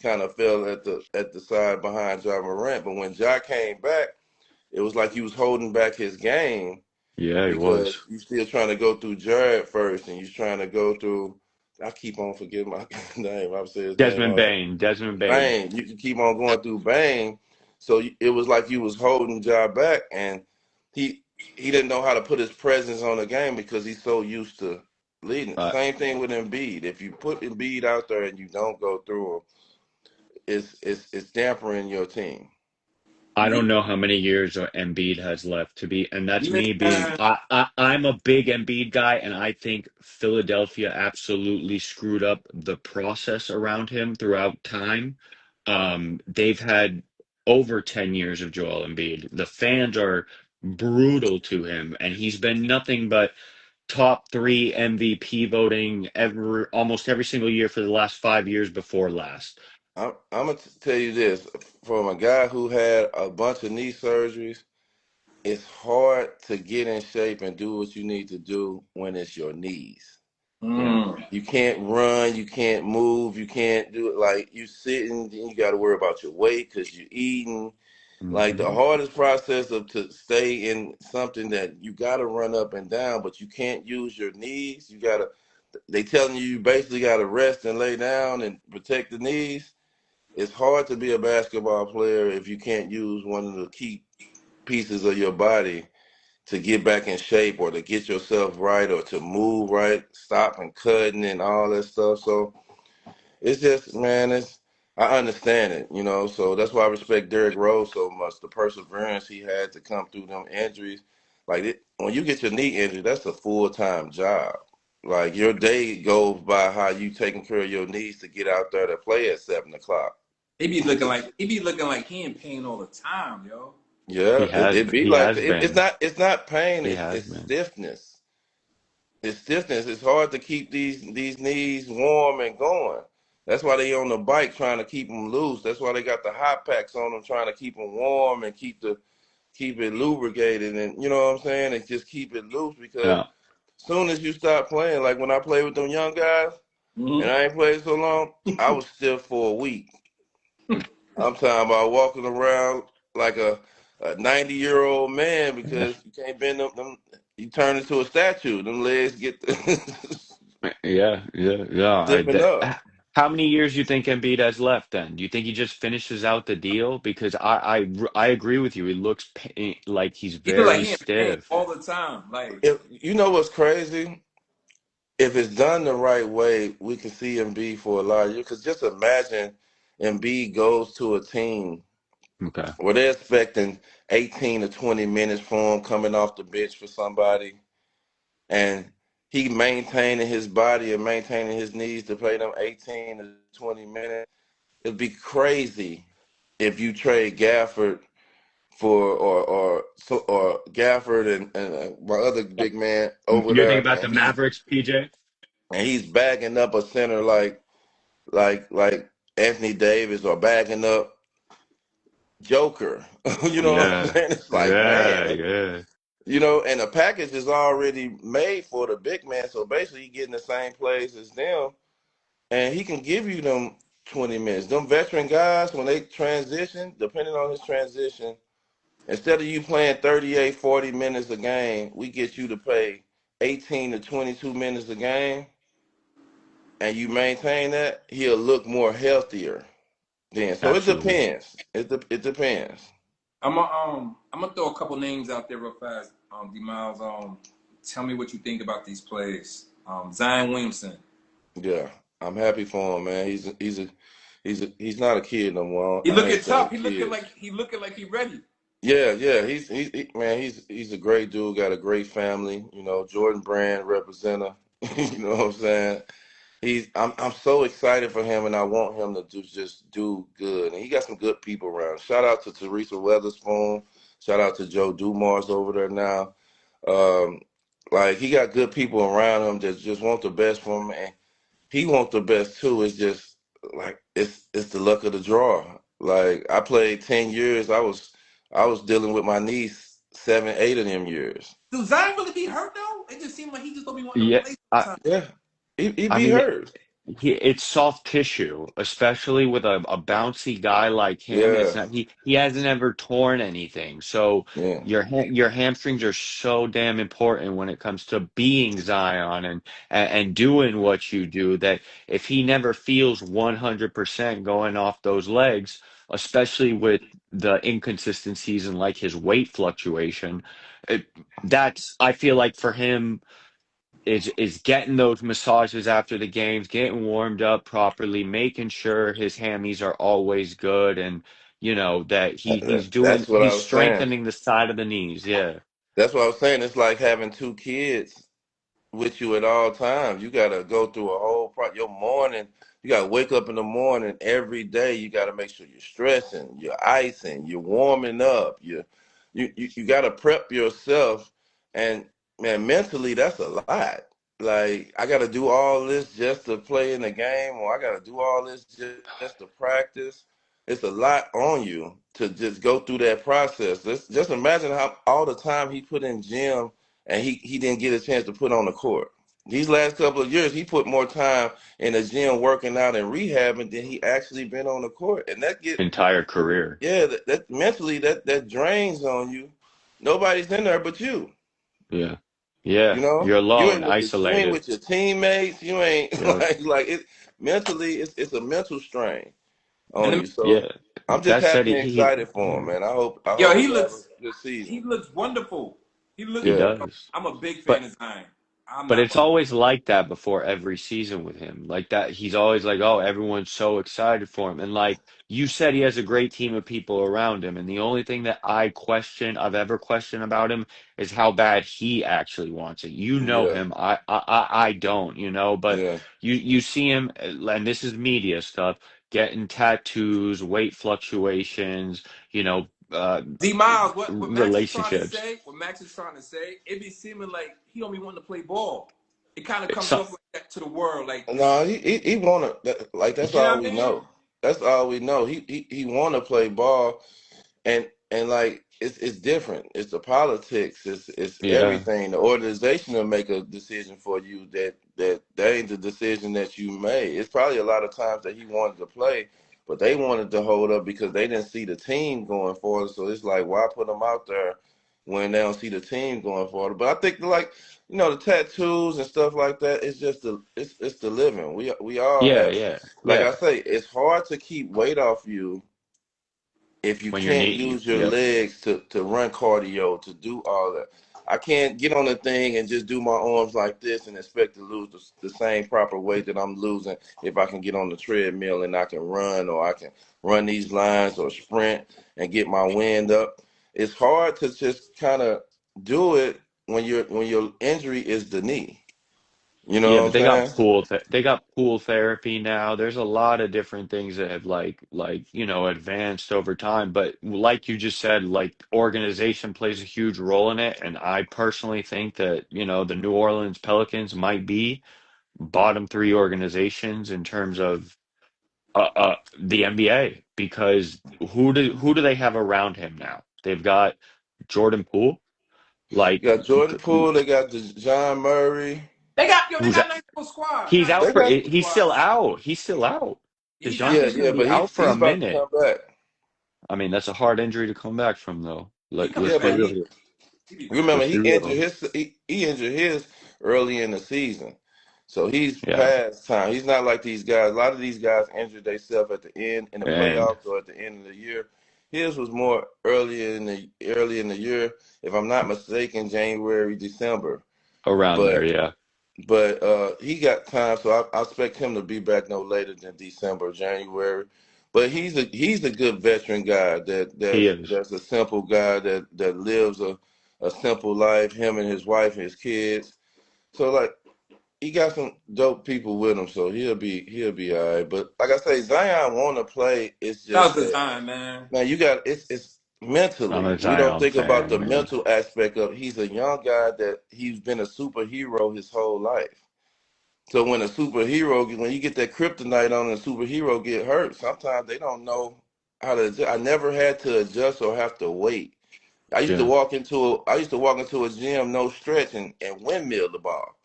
kind of fell at the side behind Ja Morant. But when Ja came back, it was like he was holding back his game yeah, he was. because you still trying to go through Jared first, and you're trying to go through. I keep on forgetting my name. I've said his name Desmond all. Bain. Desmond Bain. Bang. You keep on going through Bang. So it was like you was holding Ja back, and he didn't know how to put his presence on the game because he's so used to leading. Uh, Same thing with Embiid. If you put Embiid out there and you don't go through him, it's dampering your team. I Yeah. don't know how many years Embiid has left to be, and that's me being. Yeah. I'm a big Embiid guy, and I think Philadelphia absolutely screwed up the process around him throughout time. They've had over 10 years of Joel Embiid. The fans are brutal to him, and he's been nothing but top three MVP voting almost every single year for the last 5 years before last. I'm gonna tell you this from a guy who had a bunch of knee surgeries. It's hard to get in shape and do what you need to do when it's your knees. Yeah. Mm. You can't run, you can't move, you can't do it like you sitting, then you got to worry about your weight because you're eating. Like the Hmm. hardest process of to stay in something that you got to run up and down, but you can't use your knees. You got to. They telling you basically got to rest and lay down and protect the knees. It's hard to be a basketball player if you can't use one of the key pieces of your body to get back in shape or to get yourself right or to move right, stop and cutting and all that stuff. So it's just man, I understand it, you know, so that's why I respect Derrick Rose so much. The perseverance he had to come through them injuries. Like when you get your knee injury, that's a full-time job. Like your day goes by how you taking care of your knees to get out there to play at 7 o'clock. He be looking like he in pain all the time, yo. Yeah, it be He like has that. It's been. not pain, He it's has been. stiffness. It's stiffness. It's hard to keep these knees warm and going. That's why they on the bike trying to keep them loose. That's why they got the hot packs on them trying to keep them warm and keep it lubricated, and you know what I'm saying, and just keep it loose because Yeah. soon as you stop playing, like when I played with them young guys and I ain't played so long, I was stiff for a week. I'm talking about walking around like a 90-year-old man because you can't bend them. You turn into a statue. Them legs get Yeah. stiffen up. How many years do you think Embiid has left then? Do you think he just finishes out the deal? Because I agree with you. He looks like he's He look like very he in pain stiff. all the time. Like If you know what's crazy, if it's done the right way, we can see Embiid for a lot of years. Because just imagine Embiid goes to a team Okay. where they're expecting 18 to 20 minutes for him coming off the bench for somebody, and he maintaining his body and maintaining his knees to play them 18 to 20 minutes. It'd be crazy if you trade Gafford for or Gafford and my other big man over You're thinking there, about the Mavericks, PJ? and he's bagging up a center like Anthony Davis or bagging up Joker. You know what I'm Yeah. saying? It's like, Yeah, man, yeah. you know, and the package is already made for the big man, so basically he getting the same plays as them, and he can give you them 20 minutes. Them veteran guys, when they transition, depending on his transition, instead of you playing 38, 40 minutes a game, we get you to play 18 to 22 minutes a game, and you maintain that, he'll look more healthier then. So it Absolutely. depends. It depends. I'm gonna throw a couple names out there real fast. D Miles, tell me what you think about these plays. Zion Williamson. Yeah, I'm happy for him, man. He's not a kid no more. He I hate looking saying tough. He looking kids. like he ready. Yeah. Man. He's a great dude. Got a great family. You know, Jordan Brand representative. You know what I'm saying? I'm so excited for him, and I want him to just do good. And he got some good people around. Shout out to Teresa Weatherspoon. Shout out to Joe Dumars over there now. Um, like he got good people around him that just want the best for him, and he wants the best too. It's just like it's the luck of the draw. Like I played 10 years. I was dealing with my niece 7, 8 of them years. Do Zion really be hurt though? It just seems like he just don't be wanting to Yeah. play I, sometimes. Yeah, he I be mean, hurt. it's soft tissue, especially with a bouncy guy like him. It's Yeah, not he hasn't ever torn anything. So yeah. your hamstrings are so damn important when it comes to being Zion and doing what you do that if he never feels 100% going off those legs, especially with the inconsistencies and like his weight fluctuation, it, that's I feel like for him is getting those massages after the games, getting warmed up properly, making sure his hammies are always good, and that That's what I he's was saying. strengthening the side of the knees. Yeah, That's what I was saying. It's like having two kids with you at all times. You got to go through a whole your morning. You got to wake up in the morning every day. You got to make sure you're stressing, you're icing, you're warming up. You got to prep yourself, and man, mentally that's a lot. Like I got to do all this just to play in the game, or I got to do all this just to practice. It's a lot on you to just go through that process. Let's just imagine how all the time he put in gym and he didn't get a chance to put on the court. These last couple of years, he put more time in the gym working out and rehabbing than he actually been on the court, and entire career. that mentally that drains on you. Nobody's in there but you. Yeah, You yeah, know, you're you alone, ain't isolated. with your teammates. You ain't Yeah, like it mentally. It's a mental strain And on let me, you. So yeah. I'm just That said, happy and excited for him, yeah, man. I yo, hope he have a good he season. looks wonderful. He look. he Yeah, does. I'm a big fan But of Zion. I'm But not it's buying. always like that before every season with him. Like that, he's always like, "Oh, everyone's so excited for him." And like you said, he has a great team of people around him. And the only thing that I've ever questioned about him is how bad he actually wants it. You know Yeah, him, I don't, but yeah. you see him, and this is media stuff, getting tattoos, weight fluctuations, D Miles, what Max is trying to relationships. say, it be seeming like he don't be wanting to play ball. It kind of comes So, off like that to the world, like this. No, he wanna like that's You know all what I we mean? know. That's all we know. He wanna play ball, and like it's different. It's the politics. It's yeah, everything. The organization will make a decision for you that ain't the decision that you made. It's probably a lot of times that he wanted to play, but they wanted to hold up because they didn't see the team going forward. So it's like, why put them out there when they don't see the team going forward? But I think like the tattoos and stuff like that. It's just it's the living. We all yeah, have. yeah, Like I yeah. say, it's hard to keep weight off you if you When you're can't neat, use your yep. legs to run cardio, to do all that. I can't get on the thing and just do my arms like this and expect to lose the same proper weight that I'm losing if I can get on the treadmill and I can run, or I can run these lines or sprint and get my wind up. It's hard to just kind of do it when your injury is the knee. You Yeah, know but what I'm saying? they got pool therapy now. There's a lot of different things that have advanced over time. But like you just said, like organization plays a huge role in it. And I personally think that, the New Orleans Pelicans might be bottom three organizations in terms of the NBA because who do they have around him now? They've got Jordan Poole, like You got Jordan Poole, they got the John Murray. They who's got a nice little squad, he's out They for got he's still out. He's still out. Yeah, he's out. Yeah, DeJounte's going yeah, to be but out for a he's about to minute. come back. I mean, that's a hard injury to come back from, though. He Let's coming Yeah, be but back. real here. He be back. remember Let's he be real, injured though. he injured his early in the season, so he's Yeah, past time. He's not like these guys. A lot of these guys injured themselves at the end in the and playoffs or at the end of the year. His was more early in the year, if I'm not mistaken, January, December. around there, But yeah, he got time, so I expect him to be back no later than December, January. But he's a good veteran guy he is. that's a simple guy that lives a simple life. Him and his wife and his kids. So like he got some dope people with him, so he'll be all right. But like I say, Zion want to play. It's Shout just out to that. Zion, man. Man, it's I'm mentally. a We don't Zion think about fan, the man. mental aspect of he's a young guy that he's been a superhero his whole life. So when you get that kryptonite on and a superhero get hurt, sometimes they don't know how to adjust. I never had to adjust or have to wait. Yeah, I used to walk into a gym, no stretch, and windmill the ball.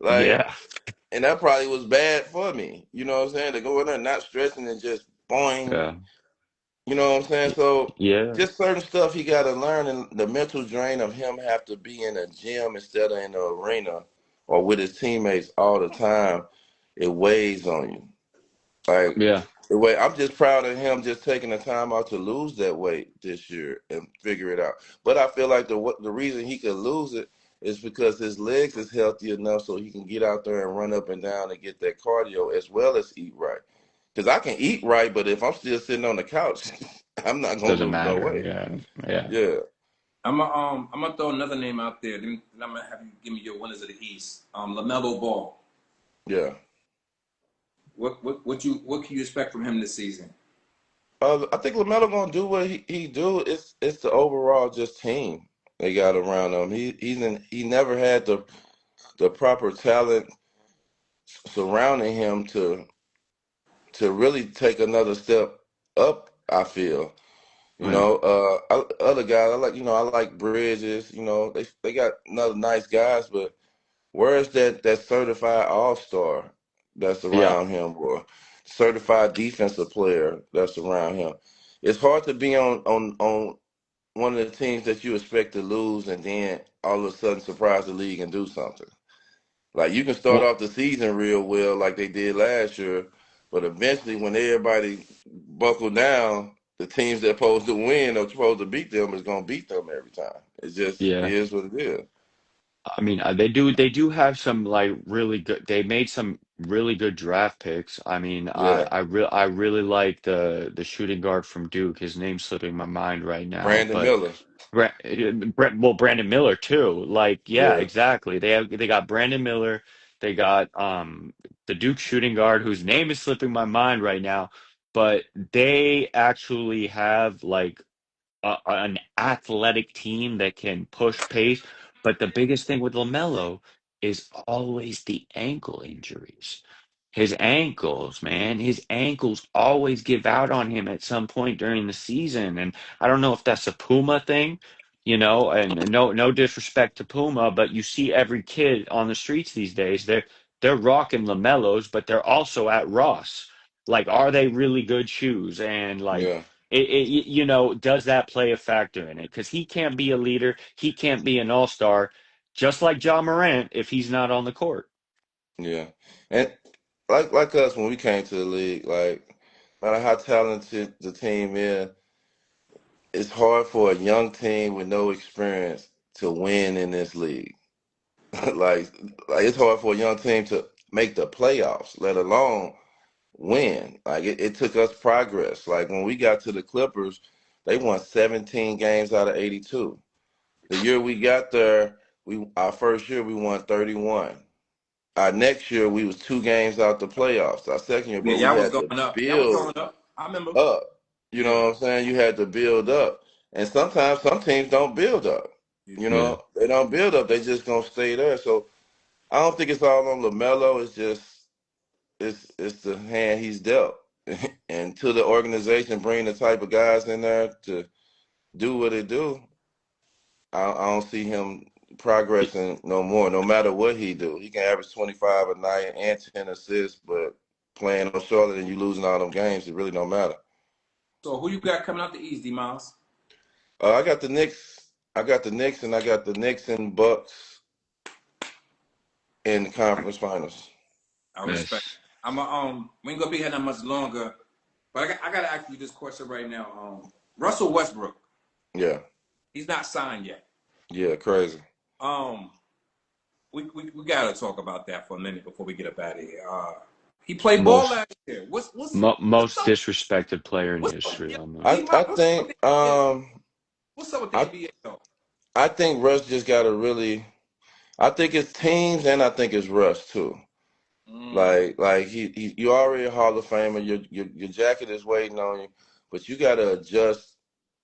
Like, yeah, and that probably was bad for me. You know what I'm saying? To go in there not stretching and just boing. yeah, You know what I'm saying? So yeah, just certain stuff he got to learn, and the mental drain of him have to be in a gym instead of in the arena or with his teammates all the time. It weighs on you. Like yeah. the way I'm just proud of him just taking the time out to lose that weight this year and figure it out. But I feel like the reason he could lose it is because his legs is healthy enough so he can get out there and run up and down and get that cardio as well as eat right. Because I can eat right, but if I'm still sitting on the couch, I'm not gonna Doesn't lose no matter. weight. Yeah, yeah. Yeah, I'm gonna throw another name out there. Then I'm gonna have you give me your winners of the East. LaMelo Ball. yeah. What can you expect from him this season? I think Lamelo gonna do what he do. It's the overall just team they got around him. He never had the proper talent surrounding him to really take another step up. I feel. Right. Other guys I like Bridges. They got another nice guys, but where's that certified all star that's Yeah, around him, or certified defensive player that's around him? It's hard to be on one of the teams that you expect to lose, and then all of a sudden surprise the league and do something. Like you can start well, off the season real well, like they did last year, but eventually, when everybody buckle down, the teams that supposed to win or supposed to beat them is gonna beat them every time. It just yeah. is what it is. I mean, they do have some like really good. They made some really good draft picks. I mean, Yeah, I really like the shooting guard from Duke. His name's slipping my mind right now, Brandon but Miller. Well, Brandon Miller too. Like, yeah, Yeah, exactly. They got Brandon Miller. They got the Duke shooting guard whose name is slipping my mind right now, but they actually have like an athletic team that can push pace. But the biggest thing with LaMelo is always the ankle injuries. His ankles, man, his ankles always give out on him at some point during the season. And I don't know if that's a Puma thing, and no disrespect to Puma, but you see every kid on the streets these days, they're rocking LaMelos, but they're also at Ross. Like, are they really good shoes? And like yeah, does that play a factor in it? Because he can't be a leader, he can't be an all-star, just like John Morant if he's not on the court. yeah. And like us when we came to the league, like no matter how talented the team is, it's hard for a young team with no experience to win in this league. like like it's hard for a young team to make the playoffs, let alone win. Like it took us progress. Like when we got to the Clippers, they won 17 games out of 82. The year we got there, we our first year we won 31. Our next year we was 2 games out the playoffs. Our second year, Yeah, but we y'all was had to going up. Y'all was build going up. I remember. up. You know Yeah. what I'm saying? You had to build up. And sometimes some teams don't build up. You Yeah. know, they don't build up. They just gonna stay there. So I don't think it's all on LaMelo. It's just it's the hand he's dealt. And to the organization bring the type of guys in there to do what they do, I don't see him progressing no more. No matter what he do, he can average 25 a night and 10 assists, but playing on Charlotte and you losing all them games, it really don't matter. So who you got coming out the East, D Miles? I got the Knicks. I got the Knicks, and I got the Knicks and Bucks in the conference finals. I respect. Yes. We ain't gonna be here that much longer, but I gotta ask you this question right now. Russell Westbrook, Yeah, he's not signed yet. yeah, crazy. Um, we gotta talk about that for a minute before we get up out of here. He played ball Most last year. What's most up? disrespected player in What's up? history Yeah, almost. D Miles, I think what's up with the I NBA though? I think Russ just got to really. I think it's teams and I think it's Russ too. Mm. Like you already a Hall of Famer. Your jacket is waiting on you, but you got to adjust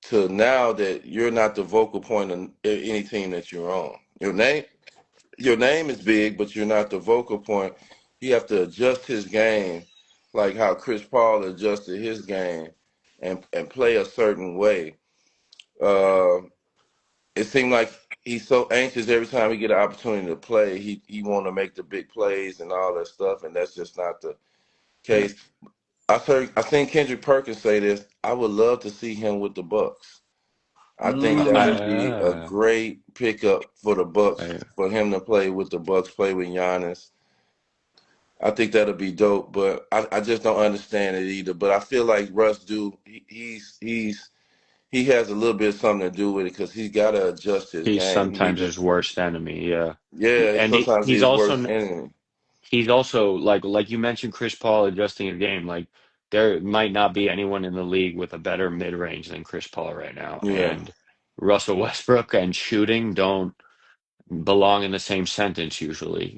to now that you're not the vocal point of any team that you're on. Your name is big, but you're not the vocal point. He have to adjust his game, like how Chris Paul adjusted his game, and play a certain way. Uh, it seemed like he's so anxious every time he get an opportunity to play. He want to make the big plays and all that stuff, and that's just not the case. I seen Kendrick Perkins say this. I would love to see him with the Bucks. I think that Mm. would be a great pickup for the Bucks I, for him to play with the Bucks, play with Giannis. I think that'll be dope, but I just don't understand it either. But I feel like Russ do he has a little bit of something to do with it because he's got to adjust his he's game. He need sometimes to, his worst enemy. Yeah, yeah. and Sometimes he's he's worse also enemy. like you mentioned Chris Paul adjusting his game. Like there might not be anyone in the league with a better mid range than Chris Paul right now, Yeah, and Russell Westbrook and shooting don't belong in the same sentence usually.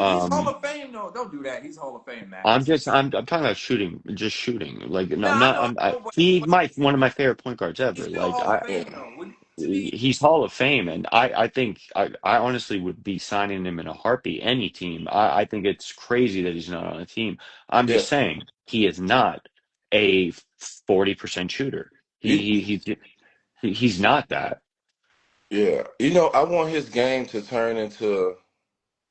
He's Hall of Fame though. Don't do that. He's Hall of Fame, Max. I'm talking about shooting, just shooting. Like no, Nah, I'm I not. know, He but might one of my favorite point guards he's ever. still Like Hall of yeah, Fame though. To me, he's Hall of Fame, and I think I honestly would be signing him in a heartbeat. Any team. I think it's crazy that he's not on a team. I'm yeah. just saying he is not a 40% shooter. You, He's not that. yeah. I want his game to turn into,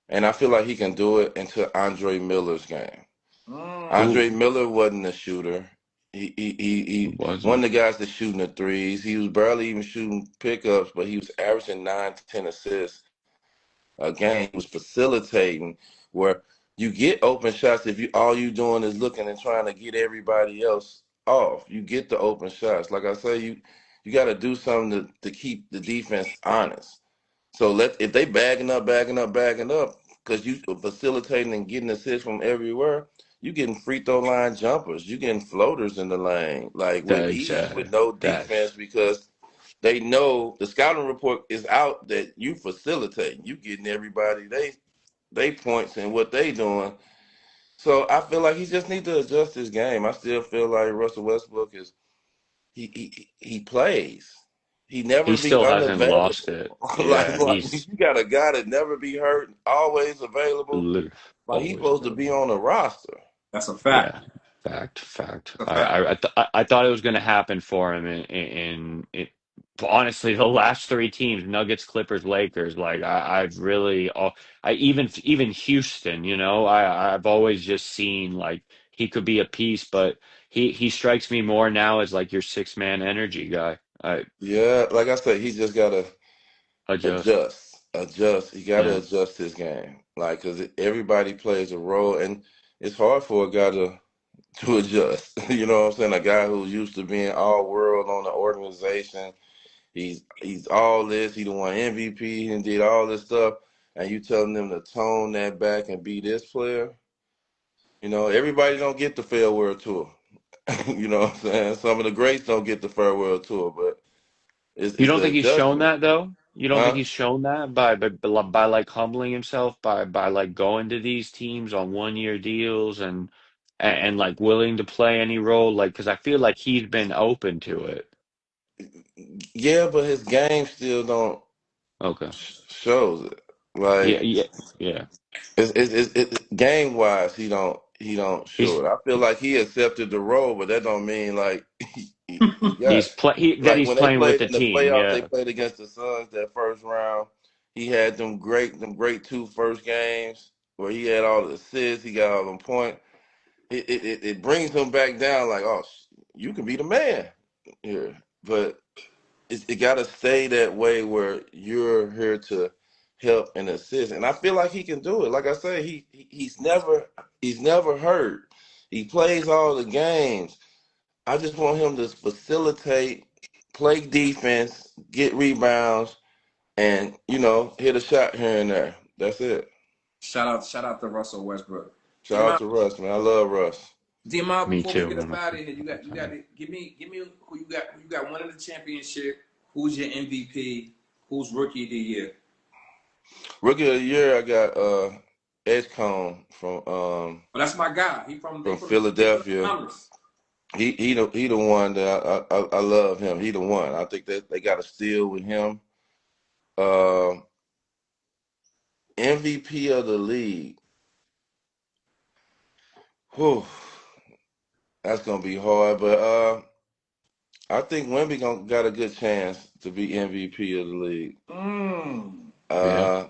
and I feel like he can do it into Andre Miller's game. mm, Andre Ooh, Miller wasn't a shooter. it He one wasn't. of the guys that's shooting the threes. He was barely even shooting pickups, but he was averaging 9 to 10 assists a game. He was facilitating where you get open shots if you all you doing is looking and trying to get everybody else off. You get the open shots. Like I say, you got to do something to keep the defense honest. So if they bagging up, because you facilitating and getting assists from everywhere, you getting free throw line jumpers, you getting floaters in the lane, like with That's ease, with no defense, that's because they know the scouting report is out that you facilitate, you getting everybody they points and what they doing. So I feel like he just need to adjust his game. I still feel like Russell Westbrook is he plays. He he never be still hasn't lost unavailable. it. like Yeah, like he's you got a guy that never be hurt, always available. lit- Like he's always supposed to be available. on the roster. That's a fact. Yeah, fact. That's a fact. I thought it was going to happen for him in honestly the last three teams, Nuggets, Clippers, Lakers. Like I've really, I even Houston. You know, I've always just seen like he could be a piece, but he strikes me more now as like your six man energy guy. I Yeah, like I said, he just gotta adjust. adjust. He gotta Yeah, adjust his game. Like, cause everybody plays a role, and it's hard for a guy to adjust. You know what I'm saying? A guy who's used to being all world on the organization. He's all this. He done won MVP and did all this stuff, and you telling them to tone that back and be this player. You know, everybody don't get the farewell tour. You know what I'm saying? Some of the greats don't get the farewell tour, but you it's don't an think he's shown adjustment, that though? You don't think huh? he's shown that by like humbling himself by like going to these teams on 1 year deals and like willing to play any role like because I feel like he's been open to it. Yeah, but his game still don't Okay. shows it. Yeah, Like yeah, yeah. game wise, he don't show He's it. I feel like he accepted the role, but that don't mean like he got it. that Like he's when they playing with played the in the team. playoffs, they Yeah. played against the Suns that first round. He had them great two first games where he had all the assists, he got all them points. It brings him back down like, oh, you can be the man here, but it got to stay that way where you're here to help and assist. And I feel like he can do it. Like I say, he's never hurt. He plays all the games. I just want him to facilitate, play defense, get rebounds, and hit a shot here and there. That's it. Shout out to Russell Westbrook. Shout out to Russ, man. I love Russ. D-Mob, Me before we too. get One up of my out of here, favorite you got time. to give me who you got winning the championship. Who's your MVP? Who's rookie of the year? Rookie of the year, I got Edgecombe Well, that's my guy. from They from the Philadelphia. Commerce. He the one that I love him. He the one. I think that they got a steal with him. Uh, MVP of the league. Whew, that's gonna be hard, but I think Wemby got a good chance to be MVP of the league. Mm. Yeah, Uh,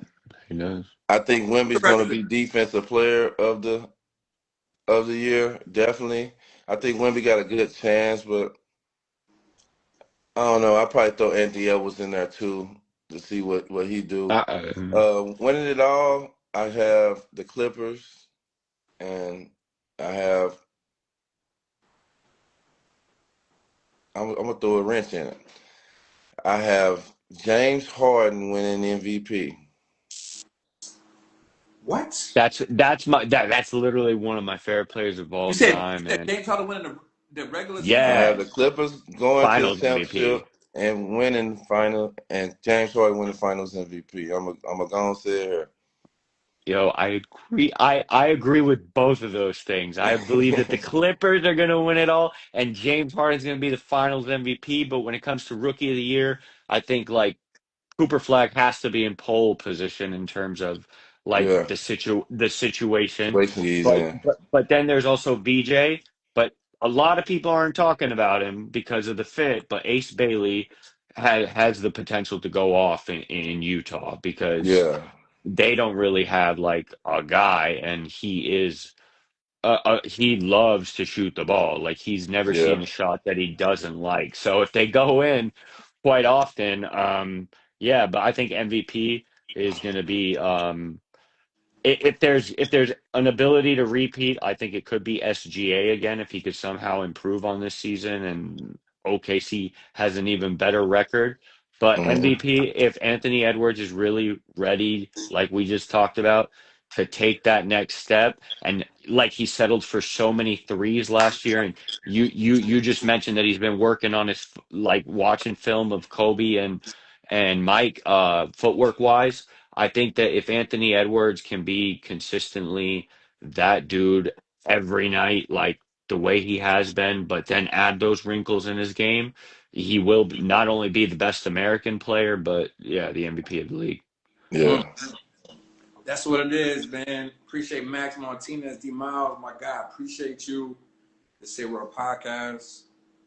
he does. I think Wemby's gonna Congratulations. be defensive player of the year, definitely. I think Wemby got a good chance, but I don't know. I probably throw Anthony Edwards in there too to see what he do. Uh, Winning it all, I have the Clippers, and I have I'm gonna throw a wrench in it. I have James Harden winning MVP. What? that's literally one of my favorite players of all You time, said and James Harden winning the regular season I have yeah, the Clippers going to the Finals MVP. championship and winning final, and James Harden winning Finals MVP. I'm a gonna say it Yo, I agree. I agree with both of those things. I believe that the here. Clippers are going to win it all, and James Harden's going to be the Finals MVP. But when it comes to Rookie of the Year, I think like Cooper Flag has to be in pole position in terms of like Yeah, the situation. situation he's But in. but then there's also BJ. But a lot of people aren't talking about him because of the fit. But Ace Bailey has the potential to go off in Utah because Yeah, they don't really have like a guy, and he loves to shoot the ball. Like he's never yeah, seen a shot that he doesn't like. So if they go in quite often, yeah. But I think MVP is going to be if there's an ability to repeat, I think it could be SGA again if he could somehow improve on this season and OKC has an even better record. But Mhm. MVP, if Anthony Edwards is really ready, like we just talked about, to take that next step, and like he settled for so many threes last year, and you just mentioned that he's been working on his like watching film of Kobe and Mike footwork wise. I think that if Anthony Edwards can be consistently that dude every night, like the way he has been, but then add those wrinkles in his game, he will not only be the best American player, but yeah, the MVP of the league. Yeah. Mm. That's what it is, man. Appreciate Max Martinez, D Miles, my guy. Appreciate you. The Say World Podcast.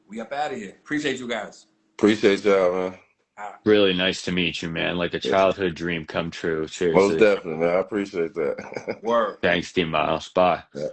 We up out of here. Appreciate you guys. Appreciate y'all, man. All right. Really nice to meet you, man. Like a Yeah. childhood dream come true. Most Seriously. definitely, man. I appreciate that. Word. Thanks, D Miles. Bye. Yeah.